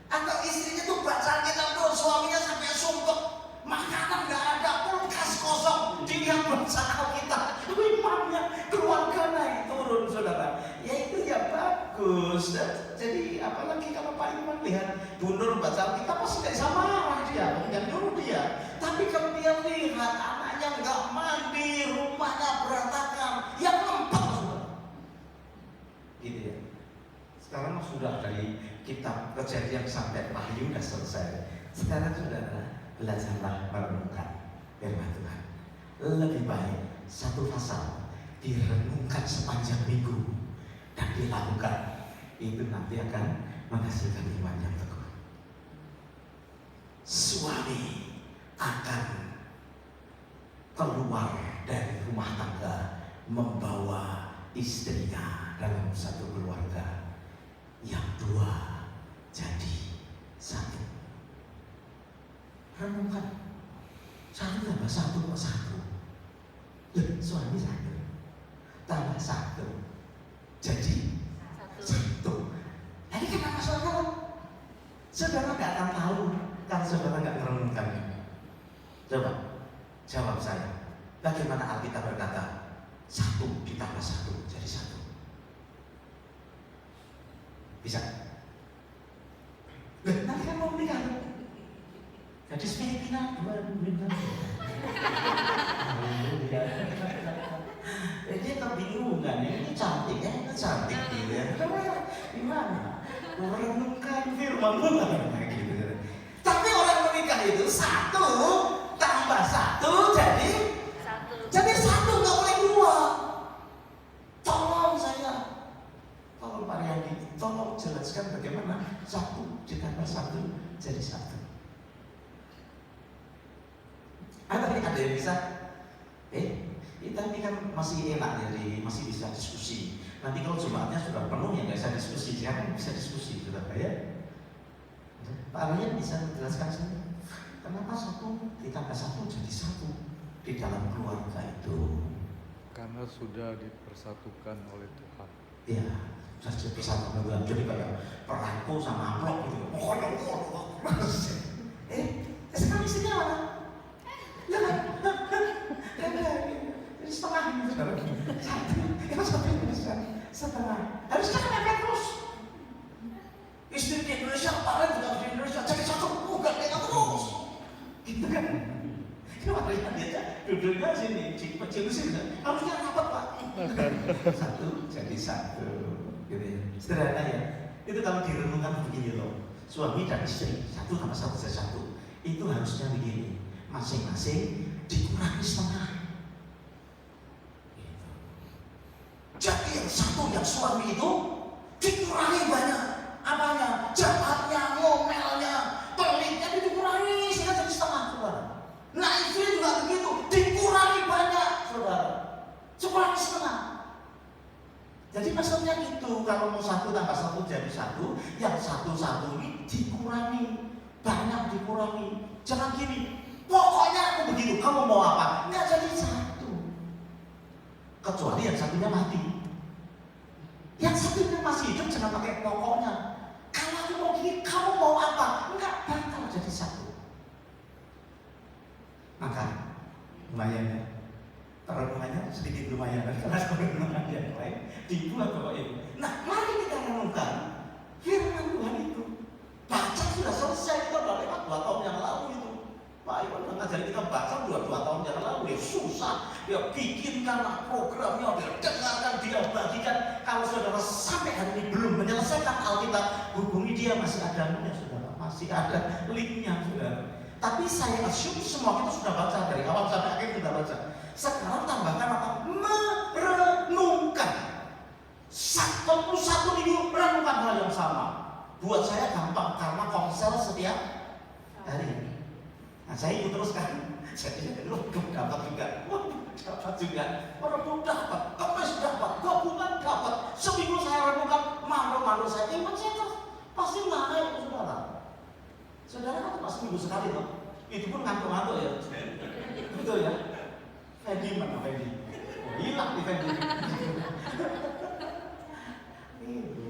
Atau istrinya tuh baca Alkitab terus, suaminya sampai sumpah, makanan nggak ada, kulkas kosong, dia baca Alkitab, imannya keluarga naik turun, saudara. Ya itu ya bagus. Jadi apalagi kalau Pak Iman lihat Bu Nur baca Alkitab pasti nggak sama marah dia, nggak nyuruh dia. Tapi kalau dia lihat anaknya nggak mandi, rumahnya berantakan, yang ngempet. Gitu ya. Sekarang sudah dari kitab Kejadian sampai Wahyu sudah selesai. Sekarang saudara belajarlah merenungkan firman Tuhan. Lebih baik 1 pasal direnungkan sepanjang minggu dan dilakukan. Itu nanti akan menghasilkan iman yang teguh. Suami akan keluar dari rumah tangga membawa istrinya dalam satu keluarga, yang 2 jadi 1. Renungkan, 1 tambah 1 kok 1? Suami 1 tambah 1 jadi 1. Jadi kenapa saudara? Saudara nggak akan tahu kalau saudara nggak merenungkannya. Coba jawab saya. Bagaimana Alkitab berkata 1 ditambah 1 jadi 1? Bisa? Nanti kan mau menikah. Gadis Filipina, 2 bintang. Dia kebingungan, ini cantik ya, itu cantik gitu ya. Gimana? Merenungkan firman Tuhan gitu. Tapi orang menikah itu 1 tambah 1 jadi 1, nggak boleh 2. Tolong saya, tolong Pak Riyadi, tolong jelaskan bagaimana 1 ditambah 1 jadi 1. Ada yang bisa? Tapi kan masih enak jadi masih bisa diskusi. Nanti kalau jemaatnya sudah penuh ya nggak bisa diskusi, jangan bisa diskusi, sudah ya. Pak Aryan bisa menjelaskan saya kenapa 1 ditambah 1 jadi 1 di dalam keluarga itu? Karena sudah dipersatukan oleh Tuhan. Ya, sudah dipersatukan oleh Tuhan. Jadi kayak perangko sama amplop gitu. Sekarang isinya apa? Jangan. Jadi setengah gitu. Itu setengah. Harusnya kan efek terus. Istri di Indonesia, Pak juga di Indonesia, jadi 1 bukan kayak terus. Gitu kan? Kenapa dia duduknya sini, kecil sini, harusnya rapat Pak. 1 jadi 1, gitu ya. Sederhana ya. Itu kalau direnungkan begini loh. Suami dan istri 1 tambah 1 jadi 1. Itu harusnya begini. Masing-masing dikurangi setengah. Gitu. Jadi yang 1 yang suami itu dikurangi banyak. Apanya? Jahatnya, ngomelnya, pelitnya dikurangi sehingga jadi setengah, saudara. Nah istri juga begitu, dikurangi banyak, saudara. Dikurangi setengah. Jadi maksudnya gitu, kalau mau 1 tambah 1 jadi 1, yang 1 ini dikurangi, banyak dikurangi. Jangan gini, pokoknya aku begitu, kamu mau apa? Nggak jadi 1. Kecuali yang 1-nya mati. Yang 1-nya masih hidup jangan pakai pokoknya. Kalau aku mau gini, kamu mau apa? Enggak bakal jadi 1. Maka lumayan ya. Renungannya sedikit lumayan. Karena renungan yang lain dibuat Bapak Ibu. Nah, mari kita renungkan firman Tuhan itu. Baca sudah selesai, kita udah lewat 2 tahun yang lalu itu. Pak Iwan mengajari kita baca 2 tahun yang lalu. Dia susah, dia bikinkan programnya, dia dengarkan, dia bagikan. Kalau saudara sampai hari ini belum menyelesaikan Alkitab, hubungi dia, masih ada linknya saudara, masih ada linknya saudara. Tapi saya assume semua kita sudah baca dari awal sampai akhir sudah baca. Sekarang tambahkan apa? Merenungkan. 1 minggu merenungkan hal yang sama. Buat saya gampang karena komsel setiap hari. Nah saya ikut terus kan. Saya dulu dapat juga. Dapat juga. Orang dapat, kemes dapat, gabungan dapat. Seminggu saya renungkan malu-malu saya. Iman saya pasti naik saudara. Saudara kan pas minggu sekali loh. Itu pun ngantuk-ngantuk ya. Betul ya. Fendi mana Fendi? Hilang di Fendi.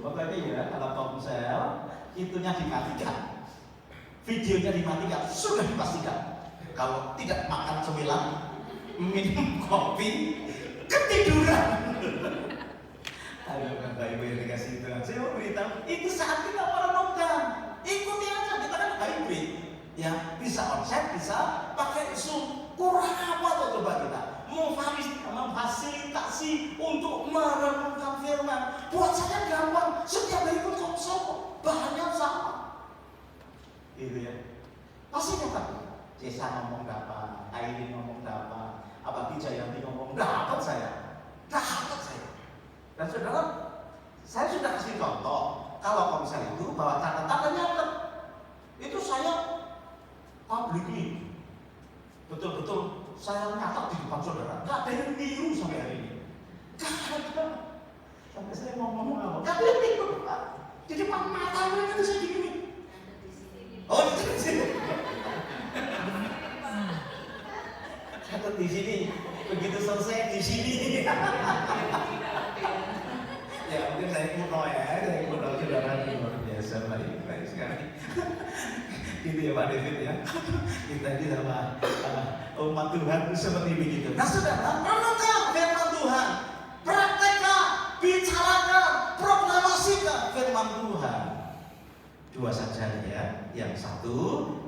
Makanya ya kalau komsel itunya dimatikan, videonya dimatikan, sudah dipastikan. Kalau tidak makan cemilan, minum kopi, ketiduran. Ayo Bapak Ibu yang dikasih Tuhan, saya mau beritahu, itu saat kita merenungkan. Ikuti aja, kita kan hybrid. Ya, bisa onsite, bisa pakai Zoom. Kurang apa tuh coba kita? Memfasilitasi untuk merenungkan firman. Buat saya gampang, setiap hari ikut konsol kok, bahannya sama. Gitu ya. Pasti dapat. Desa ngomong dapat, Aileen ngomong dapat, Abah Jayanti ngomong dapat saya. Dan saudara, saya sudah kasih contoh. Kalau konsel itu bawa tanda-tandanya itu saya publikly betul-betul saya nyatat di depan saudara. Gak ada yang niru sampai hari ini. Gak ada. Sampai saya ngomong apa? Gak ada yang niru Pak. Di depan mata mereka itu saya gini. Oh di sini. Catat di sini. Begitu selesai di sini. Ya mungkin saya kuno ya. Saya kuno saudara luar biasa baik sekali. Gitu ya Pak David ya. Kita ini sama umat Tuhan seperti begitu. Nah saudara, renungkan firman Tuhan, praktekkan, bicarakan, proklamasikan firman Tuhan. dua saja ya. Yang satu,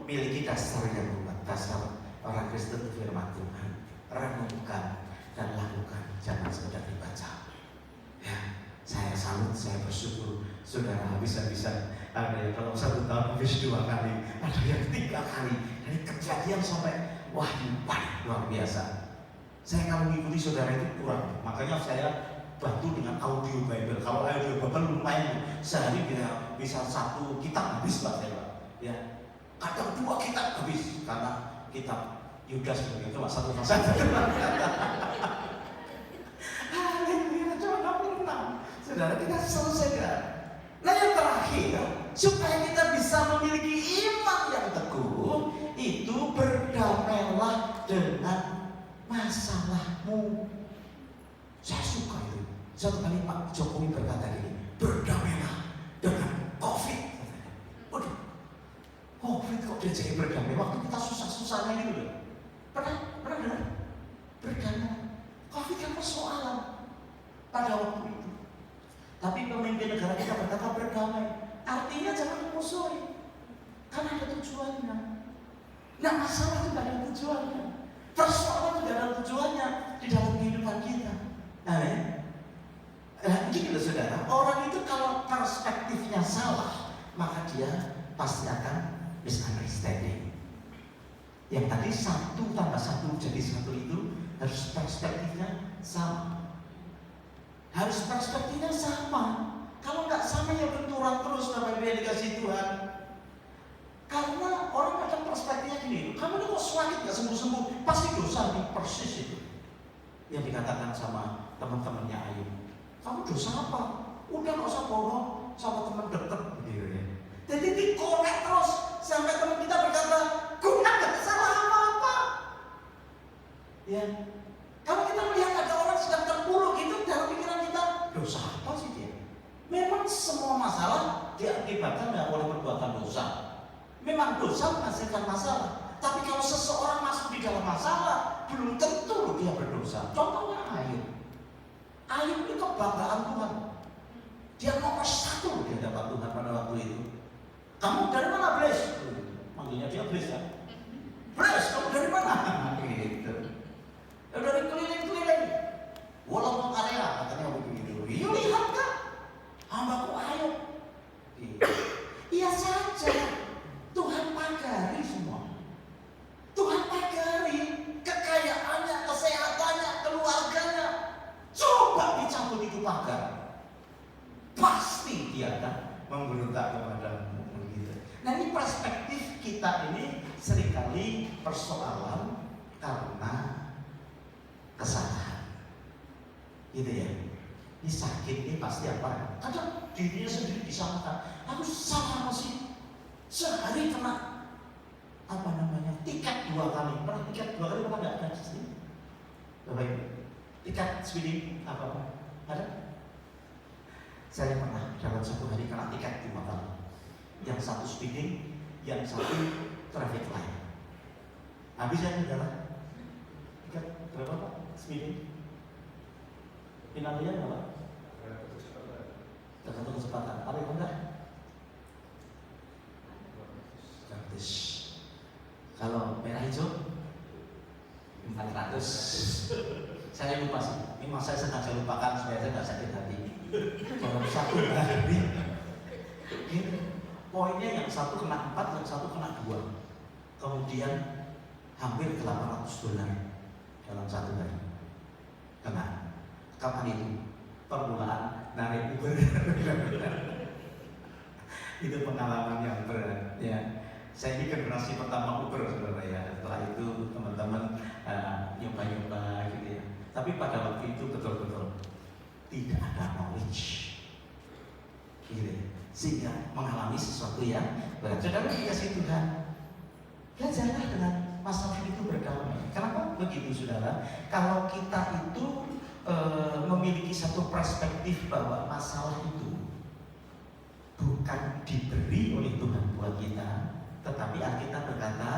miliki dasar yang kuat, dasar orang Kristen firman Tuhan. Renungkan dan lakukan, jangan sekedar dibaca. Ya, saya salut, saya bersyukur saudara habis-habisan. Ada yang kalau 1 tahun habis 2 kali, ada yang 3 kali. Dari kejadian sampai wah luar biasa. Saya kalau mengikuti saudara itu kurang, makanya saya bantu dengan audio Bible. Kalau audio Bible lumayan, sehari bisa 1 kitab habis lah saya. Ya, kadang 2 kitab habis karena kitab Yudas begitu lah, 1 pasal. Haleluya, cuma 66. Saudara, kita selesaikan. Nah yang terakhir, supaya kita bisa memiliki iman yang teguh, itu berdamailah dengan masalahmu. Saya suka itu. Suatu kali Pak Jokowi berkata gini, berdamailah dengan COVID. Waduh, COVID kok dia jadi berdamai? Waktu kita susah-susahnya gitu loh. Pernah dengar? Berdamai. COVID kan persoalan pada waktu itu. Tapi pemimpin negara kita berkata berdamai. Artinya jangan memusuhi, karena ada tujuannya. Nah masalah itu tidak ada tujuannya, persoalan tidak ada tujuannya di dalam kehidupan kita. Gini loh saudara, orang itu kalau perspektifnya salah, maka dia pasti akan misunderstanding. Yang tadi 1 tambah 1 jadi 1 itu harus perspektifnya sama. Harus perspektifnya sama. Kalau nggak sama ya benturan terus Bapak Ibu yang dikasih Tuhan. Karena orang kadang perspektifnya gini, kamu ini kok sakit nggak sembuh-sembuh, pasti dosa nih, persis itu. Yang dikatakan sama teman-temannya Ayu, kamu dosa apa? Udah nggak usah bohong sama teman deket gitu ya. Jadi dikorek terus sampai teman kita berkata, gue nggak salah apa-apa. Ya. Kalau kita melihat ada orang sedang terpuruk itu dalam pikiran kita, dosa apa sih dia? Memang semua masalah diakibatkan oleh perbuatan dosa. Memang dosa menghasilkan masalah. Tapi kalau seseorang masuk di dalam masalah, belum tentu dia berdosa. Contohnya Ayub. Ayub ini kebanggaan Tuhan. Dia nomor 1 di hadapan Tuhan pada waktu itu. Kamu dari mana, Blaise? Manggilnya dia Blaise ya. Blaise, kamu dari mana? Gitu. Dari keliling-keliling, walaupun area katanya begitu. Iya lihat kan, hambaku Ayub. Iya saja, Tuhan pagari semua. Tuhan pagari kekayaannya, kesehatannya, keluarganya. Coba dicabut itu pagar, pasti dia akan memberontak kepadamu. Begitu. Nah ini perspektif kita ini seringkali persoalan karena kesalahan, gitu ya. Ini sakit, ini pasti apa? Kadang dirinya sendiri disamakan. Aku salah apa sih? Sehari kena tiket 2 kali. Pernah tiket 2 kali apa nggak ada sih? Bapak Ibu, tiket speeding apa? Ada? Saya pernah dalam 1 hari kena tiket 2 kali. Yang 1 speeding, yang 1 traffic light. Habis saya adalah tiket berapa Pak? Speeding? Penaltinya berapa? Tergantung kecepatan. Apa yang enggak? 100. Kalau merah hijau 400. Saya lupa sih. Ini saya sengaja lupakan supaya saya nggak sakit hati. Kalau 1 hari, poinnya yang 1 kena 4, yang 1 kena 2. Kemudian hampir $800 dalam 1 hari. Kena. Kapan itu? Permulaan narik Uber. Itu pengalaman yang berat ya. Saya ini generasi pertama Uber saudara ya. Setelah itu teman-teman nyoba-nyoba gitu ya. Tapi pada waktu itu betul-betul tidak ada knowledge gitu ya. Sehingga mengalami sesuatu yang berat. Saudara dikasih Tuhan, belajarlah dengan masalah itu berdamai. Kenapa begitu saudara? Kalau kita itu memiliki satu perspektif bahwa masalah itu bukan diberi oleh Tuhan buat kita, tetapi Alkitab berkata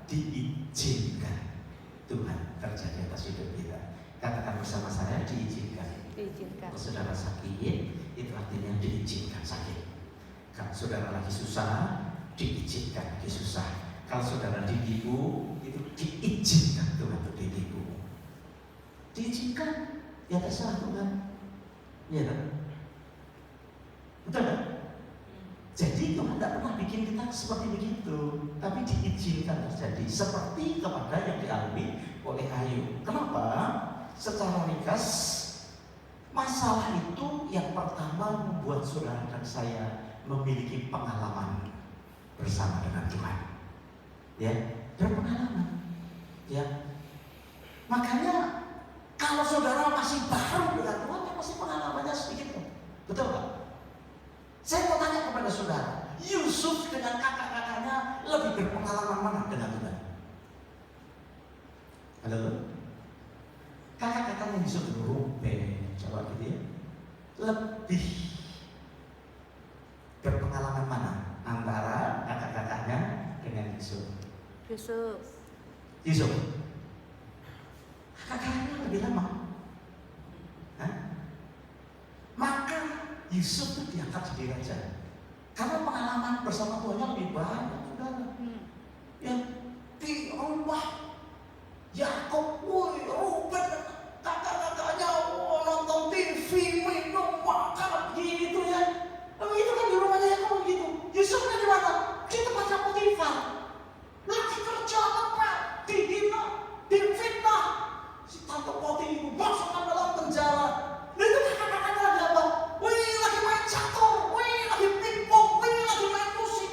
diizinkan Tuhan terjadi atas hidup kita. Katakan bersama saya, diizinkan. Diizinkan. Kalau saudara sakit, itu artinya diizinkan sakit. Kalau saudara lagi susah, diizinkan lagi susah. Kalau saudara ditipu, itu diizinkan Tuhan untuk ditipu. Diizinkan, ya terserah Tuhan. Iya kan? Betul kan? Jadi Tuhan tidak pernah bikin kita seperti begitu, tapi diizinkan terjadi seperti kepada yang dialami oleh Ayub. Kenapa? Secara ringkas, masalah itu yang pertama membuat saudara dan saya memiliki pengalaman bersama dengan Tuhan. Ya, berpengalaman. Ya, makanya kalau saudara masih baru dengan Tuhan, ya masih pengalamannya sedikit. Betul nggak? Saya mau tanya kepada saudara, Yusuf dengan kakak-kakaknya lebih berpengalaman mana dengan Tuhan? Halo? Kakak-kakaknya Yusuf Ruben, coba gitu ya. Lebih berpengalaman mana antara kakak-kakaknya dengan Yusuf? Yusuf. Kakak-kakaknya lebih lama. Hah? Maka Yusuf itu diangkat jadi raja karena pengalaman bersama Tuhan lebih banyak, saudara. Yang di rumah Yakub, Ruben, kakak-kakaknya nonton TV, minum, makan gitu ya. Itu kan di rumahnya Yakub gitu. Yusufnya di mana? Di tempatnya Potifar. Lagi kerja apa? Dihina, difitnah. Si tante Poti masukkan dalam penjara. Nah, itu kakak-kakaknya lagi apa? Wih, lagi main catur, wih, lagi pingpong, wih, lagi main musik.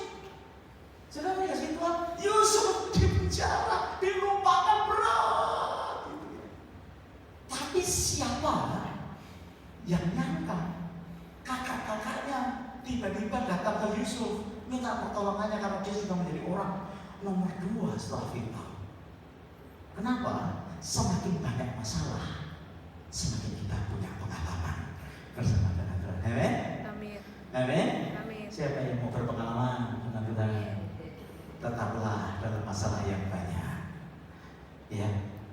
Saudara kasih Tuhan, Yusuf di penjara, dilupakan berat. Tapi siapa yang nyangka kakak-kakaknya tiba-tiba datang ke Yusuf minta pertolongannya karena dia sudah menjadi orang nomor 2 setelah Firaun. Kenapa? Semakin banyak masalah, semakin kita punya pengalaman bersama dengan Tuhan. Amin. Amin. Amin. Amin. Siapa yang mau berpengalaman dengan Tuhan? Tetaplah dalam masalah yang banyak. Ya.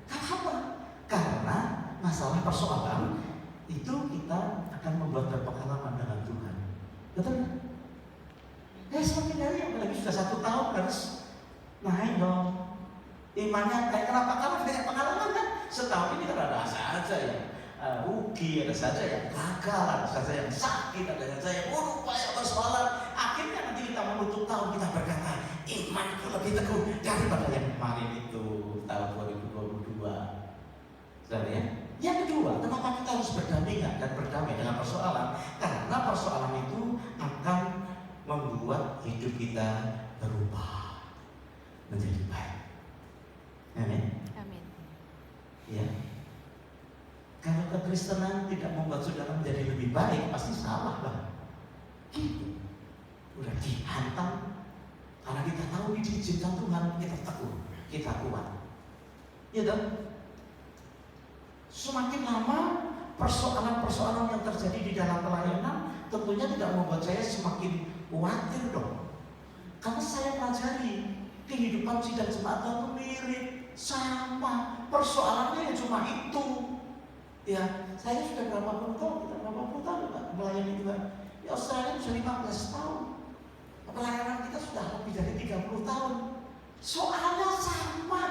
Kenapa? Karena masalah persoalan itu kita akan membuat berpengalaman dengan Tuhan. Betul kan? Semakin hari apalagi sudah 1 tahun harus naik dong. Imannya kayak kenapa? Karena banyak pengalaman kan. Setahun ini kan ada saja yang rugi, ada saja yang gagal, ada saja yang sakit, ada saja yang banyak persoalan. Akhirnya nanti kita menutup tahun kita berkata, imanku lebih teguh daripada yang kemarin itu tahun 2022. Saudara ya? Yang kedua, kenapa kita harus berdampingan dan berdamai dengan persoalan? Karena persoalan itu akan membuat hidup kita berubah menjadi baik. Amin. Amin. Ya. Kalau kekristenan tidak membuat saudara menjadi lebih baik, pasti salah lah. Gitu. Udah dihantam. Karena kita tahu diizinkan Tuhan, kita teguh, kita kuat. Ya dong. Semakin lama persoalan-persoalan yang terjadi di dalam pelayanan tentunya tidak membuat saya semakin khawatir dong. Karena saya pelajari kehidupan sidang jemaat Tuhan itu mirip, sama, persoalannya ya cuma itu. Ya, saya sudah berapa puluh tahun, kita berapa puluh tahun melayani Tuhan. Ya, Australia sudah 15 tahun. Pelayanan kita sudah lebih dari 30 tahun. Soalnya sama.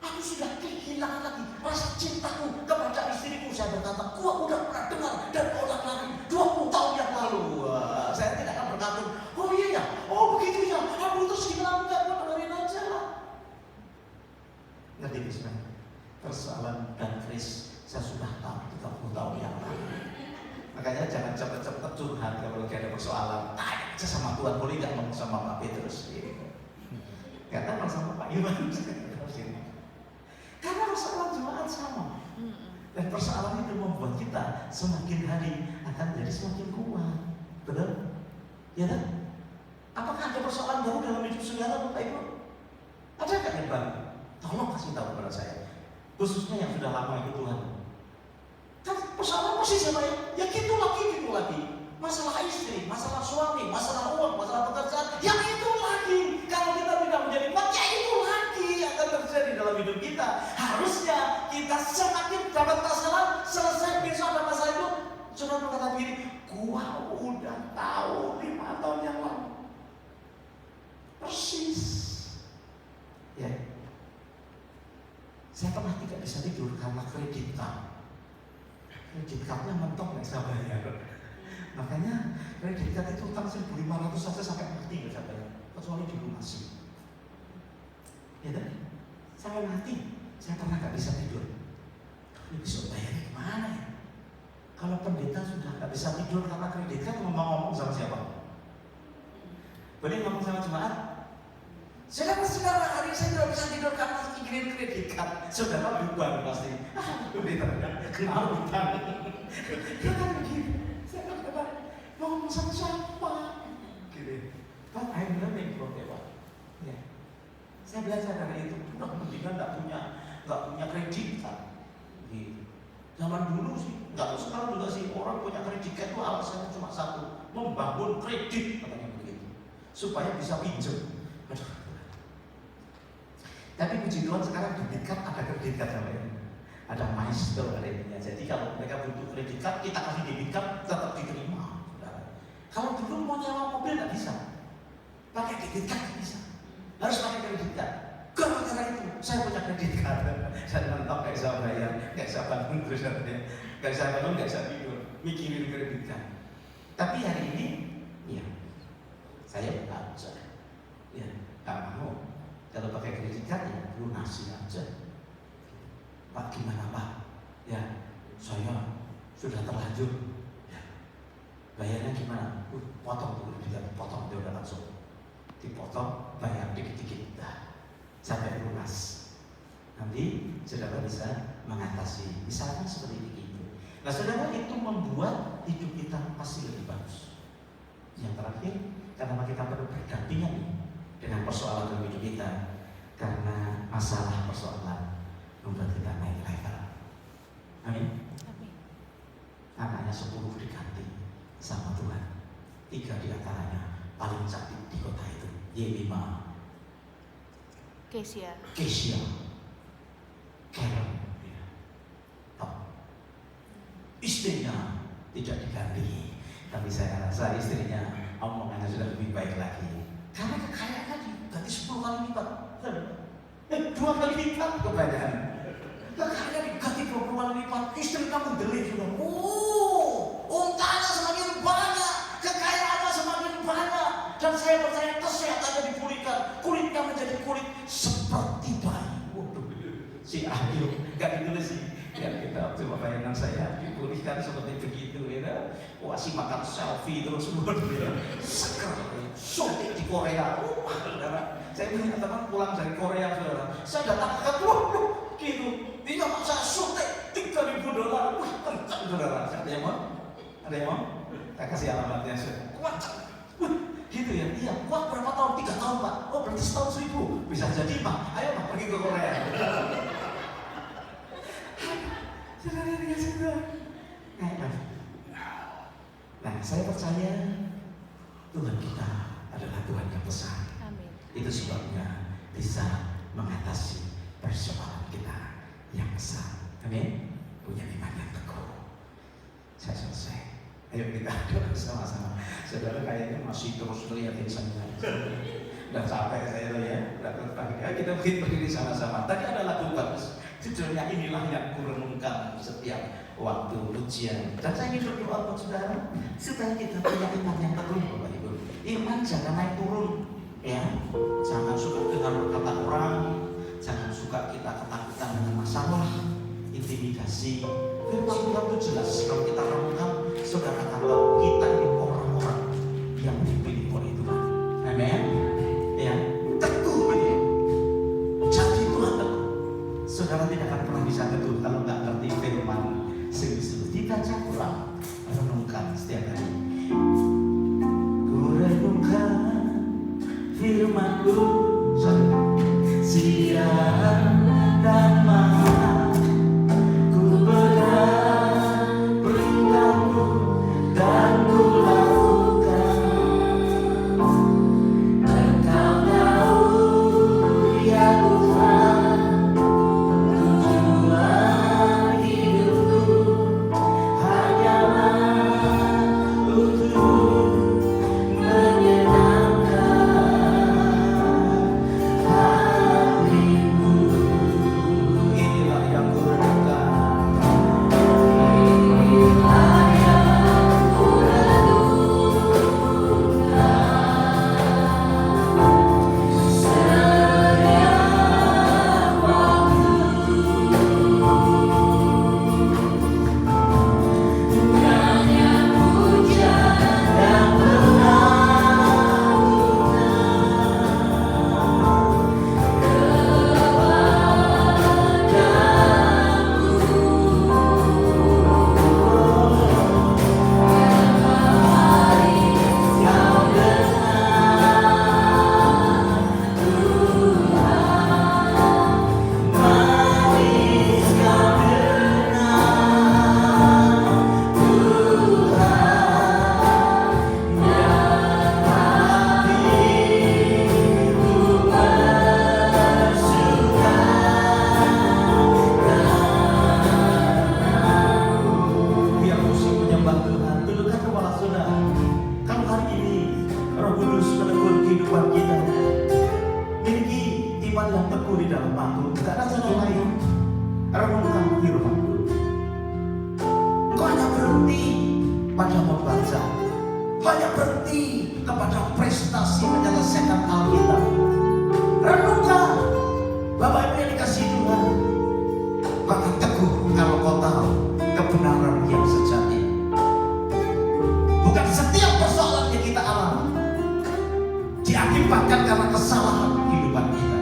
Aku sudah kehilangan lagi rasa cintaku kepada istriku. Saya berkata, gua udah pernah dengar dan orang lagi 20 tahun yang lalu. Wah, saya tidak akan berkata, oh iya ya, oh begitu ya, aku terus gimana enggak, gua dengerin aja lah. Ngerti bisa? Persoalan dan Kris saya sudah tahu 30 tahun yang lalu. Makanya jangan cepet-cepet curhat kalau lagi ada persoalan. Tanya aja sama Tuhan, boleh nggak ngomong sama Pak Petrus? Gak tahu sama Pak Iwan. Karena persoalan jemaat sama. Dan persoalan itu membuat kita semakin hari akan menjadi semakin kuat. Betul? Ya kan? Apakah ada persoalan baru dalam hidup saudara, Bapak Ibu? Ada nggak yang baru? Tolong kasih tahu kepada saya. Khususnya yang sudah lama ikut Tuhan. Kan persoalan masih sama ya? Ya gitu lagi. Masalah istri, masalah suami, masalah uang, masalah pekerjaan. Yang itu lagi. Kalau kita tidak menjadi kuat, ya itu lagi akan terjadi dalam hidup kita. Harusnya kita semakin dapat masalah, selesai besok ada masalah itu. Saudara berkata begini, gua udah tahu 15 bisa tidur karena kredit card. Kredit cardnya mentok nggak bisa bayar. Makanya kredit card itu utang 1.500 saja sampai mati nggak bisa bayar, kecuali dilunasi. Ya kan? Sampai mati, saya pernah nggak bisa tidur. Ini bisa bayar gimana ya? Kalau pendeta sudah nggak bisa tidur karena kredit card, ngomong sama siapa? Boleh ngomong sama jemaat? Saudara-saudara, hari ini saya tidak bisa tidur karena mikirin kredit card. Saudara beban pasti. Pendeta, kenapa utang? Dia kan begini. Saya kata, mau ngomong sama siapa? Gitu. But I'm learning from them. Ya. Saya belajar dari itu. Udah mendingan nggak punya kredit card. Gitu. Zaman dulu sih, nggak tahu sekarang juga sih, orang punya kredit card itu alasannya cuma satu, membangun kredit katanya begitu, supaya bisa pinjam. Aduh. Tapi puji Tuhan sekarang debit card ada kredit card sama ini. Ada Maestro ada ininya. Jadi kalau mereka butuh kredit card, kita kasih debit card tetap diterima. Kalau dulu mau nyewa mobil nggak bisa, pakai debit card nggak bisa, harus pakai kredit card. Gara-gara itu saya punya kredit card, saya mentok nggak bisa bayar, nggak bisa bangun terus nanti, nggak bisa bangun, nggak bisa tidur, mikirin kredit card. Tapi hari ini, ya saya nggak bisa, ya nggak mau. Kalau pakai kredit card ya lunasi aja. Pak gimana Pak? Ya saya sudah terlanjur. Ya. Bayarnya gimana? Potong tuh kredit card, potong dia udah langsung dipotong, bayar dikit-dikit, sampai lunas. Nanti saudara bisa mengatasi, misalnya seperti itu. Nah saudara, itu membuat hidup kita pasti lebih bagus. Yang terakhir, karena kita perlu berdampingan dengan persoalan dalam hidup kita, karena masalah persoalan membuat kita naik level. Amin. Anaknya 10 diganti sama Tuhan. 3 diantaranya paling cantik di kota itu, Yemima, Kesia, Karen, ya. Istrinya tidak diganti, tapi saya rasa istrinya omongannya sudah lebih baik lagi. Karena kekayaannya diganti 10 kali lipat, 2 kali lipat kebanyakan. Kekayaannya diganti 20 kali lipat, istri kamu delik sudah. Untanya semakin banyak, kekayaannya semakin banyak, dan saya percaya kesehatannya dipulihkan, kulitnya menjadi kulit seperti bayi. Waduh, si Ayu nggak ditulis sih. Ya kita coba bayangkan saya dipulihkan seperti begitu, ya. Wah si makan selfie terus ya. Seger, syuting di Korea. Saudara, saya punya teman pulang dari Korea, saudara. Saya datang ke gitu. Dia maksa syuting $3.000. Wah kencang saudara. Ada yang mau? Ada yang mau? Saya kasih alamatnya. Kencang. Gitu ya. Iya. Kuat berapa tahun? 3 tahun Pak. Oh berarti setahun 1.000. Bisa jadi Pak. Ayo Pak pergi ke Korea. Saudara dikasih Tuhan. Nah, saya percaya Tuhan kita adalah Tuhan yang besar. Amin. Itu sebabnya bisa mengatasi persoalan kita yang besar. Amin. Punya iman yang teguh. Saya selesai. Ayo kita doa sama-sama. Saudara kayaknya masih terus lihatin saya. Udah capek saya tuh ya. Udah terpagi. Ayo kita berdiri sama-sama. Tadi ada lagu bagus. Judulnya inilah yang kurenungkan setiap waktu ujian. Dan saya ingin berdoa buat saudara supaya kita punya iman yang teguh, Bapak Ibu. Iman jangan naik turun, ya. Jangan suka dengar kata orang, jangan suka kita ketakutan dengan masalah, intimidasi. Firman Tuhan itu jelas kalau kita renungkan, saudara akan tahu kita ini orang-orang yang dipilih oleh Tuhan. Amin. Ya, teguh ini. Jadi Tuhan teguh. Saudara tidak akan pernah bisa teguh kalau nggak ngerti firman. Sungguh-sungguh dibaca pulang, renungkan setiap hari. Ku renungkan firman-Mu siang dan malam. Ku berat perintah-Mu dan ku hanya berhenti kepada prestasi menyelesaikan Alkitab. Renungkan, Bapak Ibu yang dikasihi Tuhan, maka teguh kalau kau tahu kebenaran yang sejati. Bukan setiap persoalan yang kita alami diakibatkan karena kesalahan kehidupan kita.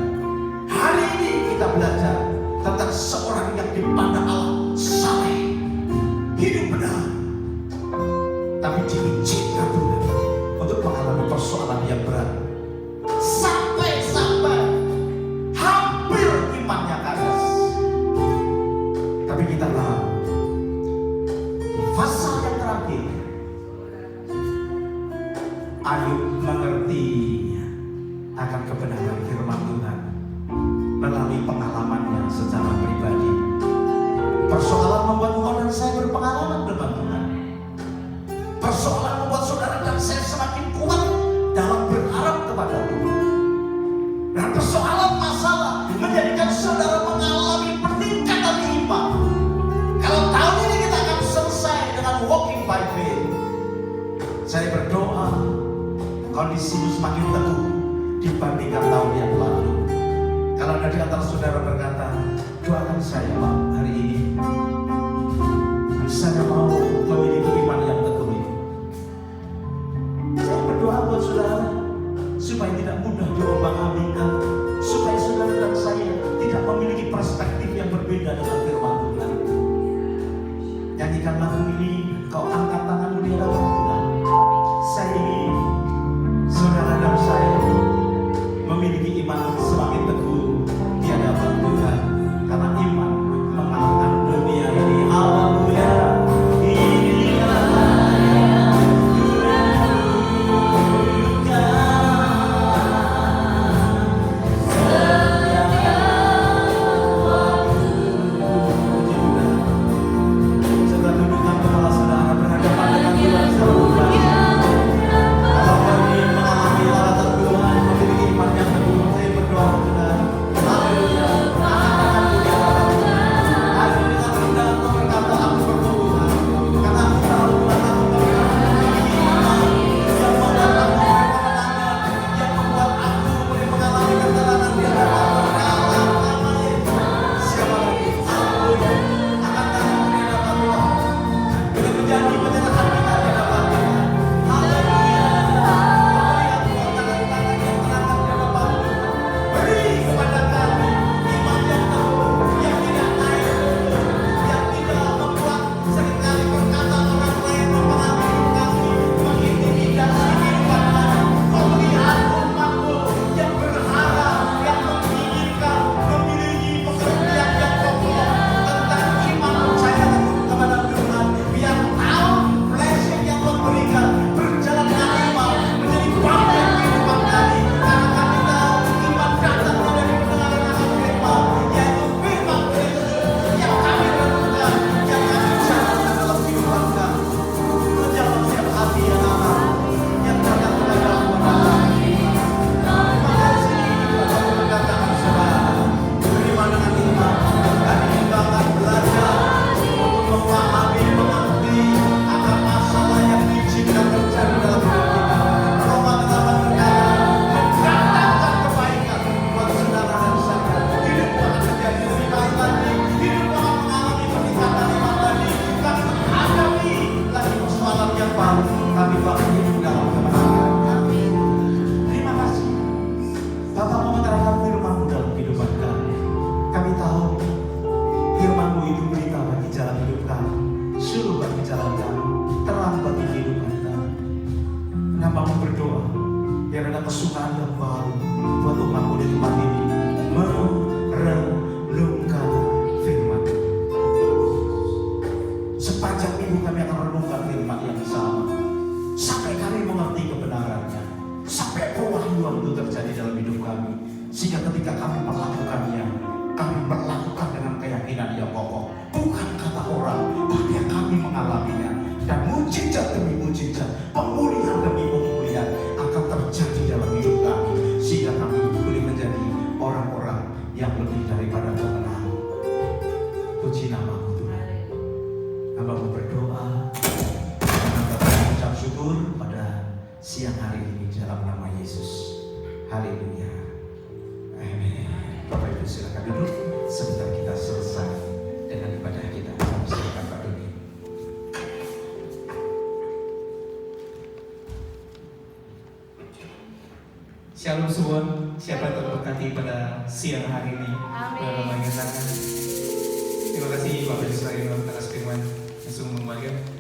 Hari ini kita belajar tentang seorang yang dipandang Allah saleh, hidup benar, tapi diizinkan Tuhan untuk mengalami persoalan yang berat. Sampai hampir imannya kandas. Tapi kita tahu di fase yang terakhir Ayub mengerti akan kebenaran firman Tuhan melalui pengalamannya secara pribadi. Persoalan membuat engkau dan saya berpengalaman dengan Tuhan. Persoalan membuat saudara dan saya semakin kuat dalam berharap kepada Tuhan. Dan persoalan masalah menjadikan saudara mengalami peningkatan iman. Kalau tahun ini kita akan selesai dengan walking by faith, saya berdoa kondisimu semakin teguh dibandingkan tahun yang lalu. Kalau ada di antara saudara berkata, doakan saya Pak hari ini, saya mau memiliki iman yang teguh ini. Saya berdoa buat saudara supaya tidak mudah diombang-ambingkan, supaya saudara dan saya tidak memiliki perspektif yang berbeda dengan firman Tuhan. Nyanyikan lagu ini, kau angkat tanganmu di hadapan Tuhan. Saya ingin saudara dan saya memiliki iman semakin teguh di hadapan Tuhan, karena iman mengalahkan dunia ini. Haleluya. kesukaan yang baru buat umatmu di tempat ini, merenungkan firman. Sepanjang minggu kami akan renungkan firman yang sama sampai kami mengerti kebenarannya, sampai pewahyuan itu terjadi dalam hidup kami, sehingga ketika kami melakukannya, kami melakukan dengan keyakinan yang kokoh, bukan kata orang, tapi yang kami mengalaminya. Dan mujizat demi mujizat, pemulihan demi pemulihan akan terjadi dalam hidup kami, sehingga kami boleh menjadi orang-orang yang lebih daripada pemenang. Puji nama-Mu Tuhan. Hamba-Mu berdoa, hamba mengucap syukur pada siang hari ini dalam nama Yesus. Haleluya. Amin. Bapak Ibu silakan duduk sebentar kita selesai dengan ibadah kita. Silakan Pak Doni. Shalom semua, siapa yang terberkati pada siang hari ini? Amin. Bagian tangan. Terima kasih Bapak Israel atas firman yang sungguh membahagiakan.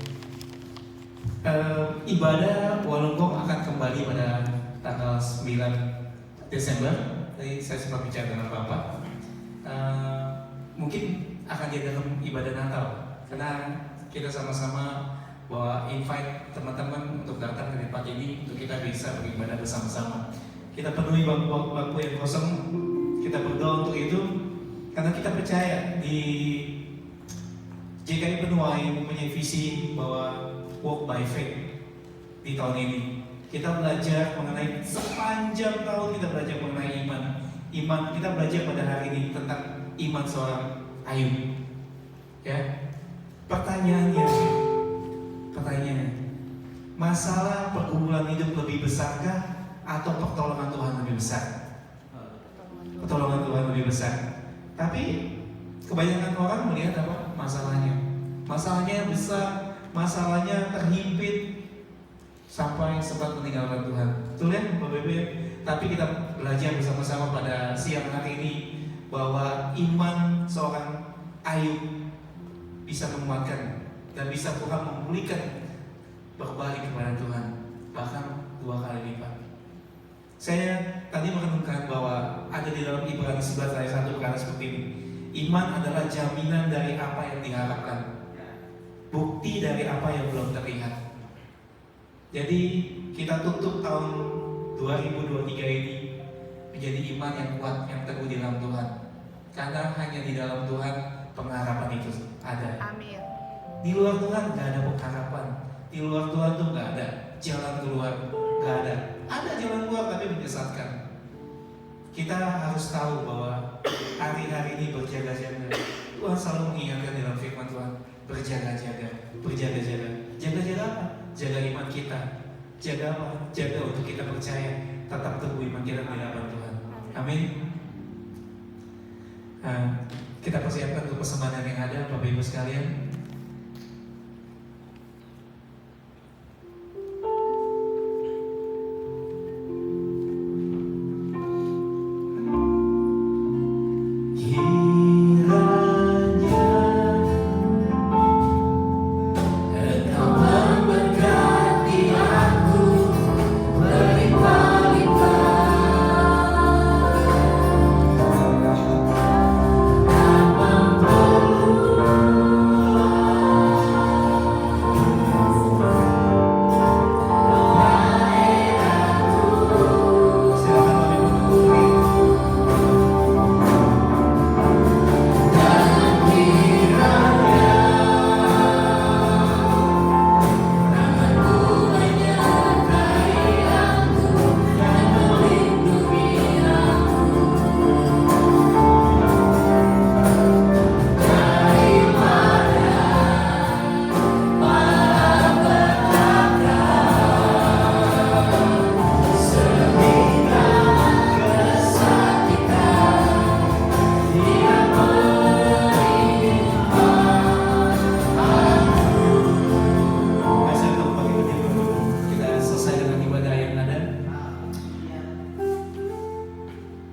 Ibadah Walonggong akan kembali pada tanggal 9 Desember. Tadi saya sempat bicara dengan Bapak. Mungkin akan di dalam ibadah Natal, karena kita sama-sama bahwa invite teman-teman untuk datang ke tempat ini untuk kita bisa beribadah bersama-sama. Kita penuhi bangku yang kosong, kita berdoa untuk itu, karena kita percaya di GKI Penuai mempunyai visi bahwa walk by faith di tahun ini. Kita belajar mengenai sepanjang tahun kita belajar mengenai iman. Kita belajar pada hari ini tentang iman seorang Ayub. Ya, pertanyaannya, masalah pergumulan hidup lebih besarkah atau pertolongan Tuhan lebih besar? Pertolongan Tuhan lebih besar. Tapi kebanyakan orang melihat apa? Masalahnya besar, masalahnya terhimpit sampai sempat meninggalkan Tuhan. Betul ya, Bapak Ibu? Tapi kita belajar bersama-sama pada siang hari ini bahwa iman seorang Ayub bisa menguatkan dan bisa Tuhan memulihkan berbalik kepada Tuhan, bahkan 2 kali lipat. Saya tadi merenungkan bahwa ada di dalam Ibrani 11 ayat 1 berkata seperti ini. Iman adalah jaminan dari apa yang diharapkan, bukti dari apa yang belum terlihat. Jadi kita tutup tahun 2023 ini menjadi iman yang kuat, yang teguh di dalam Tuhan. Karena hanya di dalam Tuhan pengharapan itu ada. Amin. Di luar Tuhan nggak ada pengharapan. Di luar Tuhan tuh nggak ada jalan keluar, nggak ada. Ada jalan keluar tapi menyesatkan. Kita harus tahu bahwa hari-hari ini berjaga-jaga. Tuhan selalu mengingatkan dalam firman Tuhan, berjaga-jaga, berjaga-jaga. Jaga-jaga apa? Jaga iman kita. Jaga apa? Jaga untuk kita percaya, tetap teguh iman kita di hadapan Tuhan. Amin. Kita persiapkan untuk persembahan yang ada, Bapak Ibu sekalian.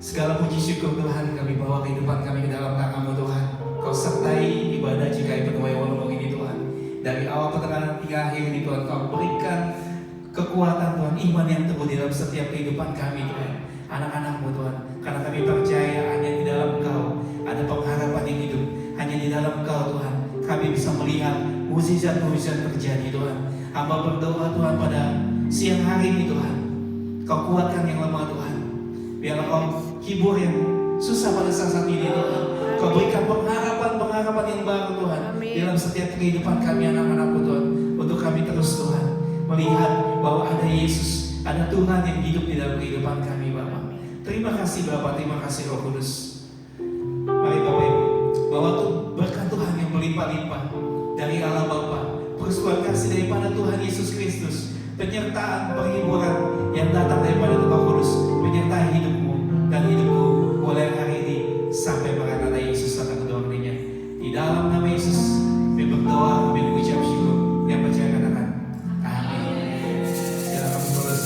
Segala puji syukur Tuhan, kami bawa kehidupan kami ke dalam tangan-Mu Tuhan. Kau sertai ibadah GKI Penuai Walonggong ini Tuhan. Dari awal pertengahan hingga akhir ini Tuhan, Kau berikan kekuatan Tuhan, iman yang teguh di dalam setiap kehidupan kami Tuhan. Anak-anak-Mu Tuhan, karena kami percaya hanya di dalam Engkau ada pengharapan yang hidup. Hanya di dalam Engkau Tuhan, kami bisa melihat mukjizat-mukjizat terjadi Tuhan. Hamba berdoa Tuhan pada siang hari ini Tuhan, Kau kuatkan yang lemah Tuhan. Biarlah Kau hibur yang susah pada saat ini Tuhan. Kau berikan pengharapan yang baru Tuhan. Amin. Dalam setiap kehidupan kami anak-anak-Mu Tuhan. Untuk kami terus Tuhan melihat bahwa ada Yesus, ada Tuhan yang hidup di dalam kehidupan kami Bapak. Terima kasih Bapak, terima kasih Roh Kudus. Mari Bapak Ibu, bahwa berkat Tuhan yang berlimpah-limpah dari Allah Bapa, persekutuan kasih daripada Tuhan Yesus Kristus, penyertaan penghiburan yang datang daripada Roh Kudus menyertai hidupmu dan hidupku mulai hari ini sampai Maranatha Yesus datang kedua kalinya. Di dalam nama Yesus, kami berdoa, kami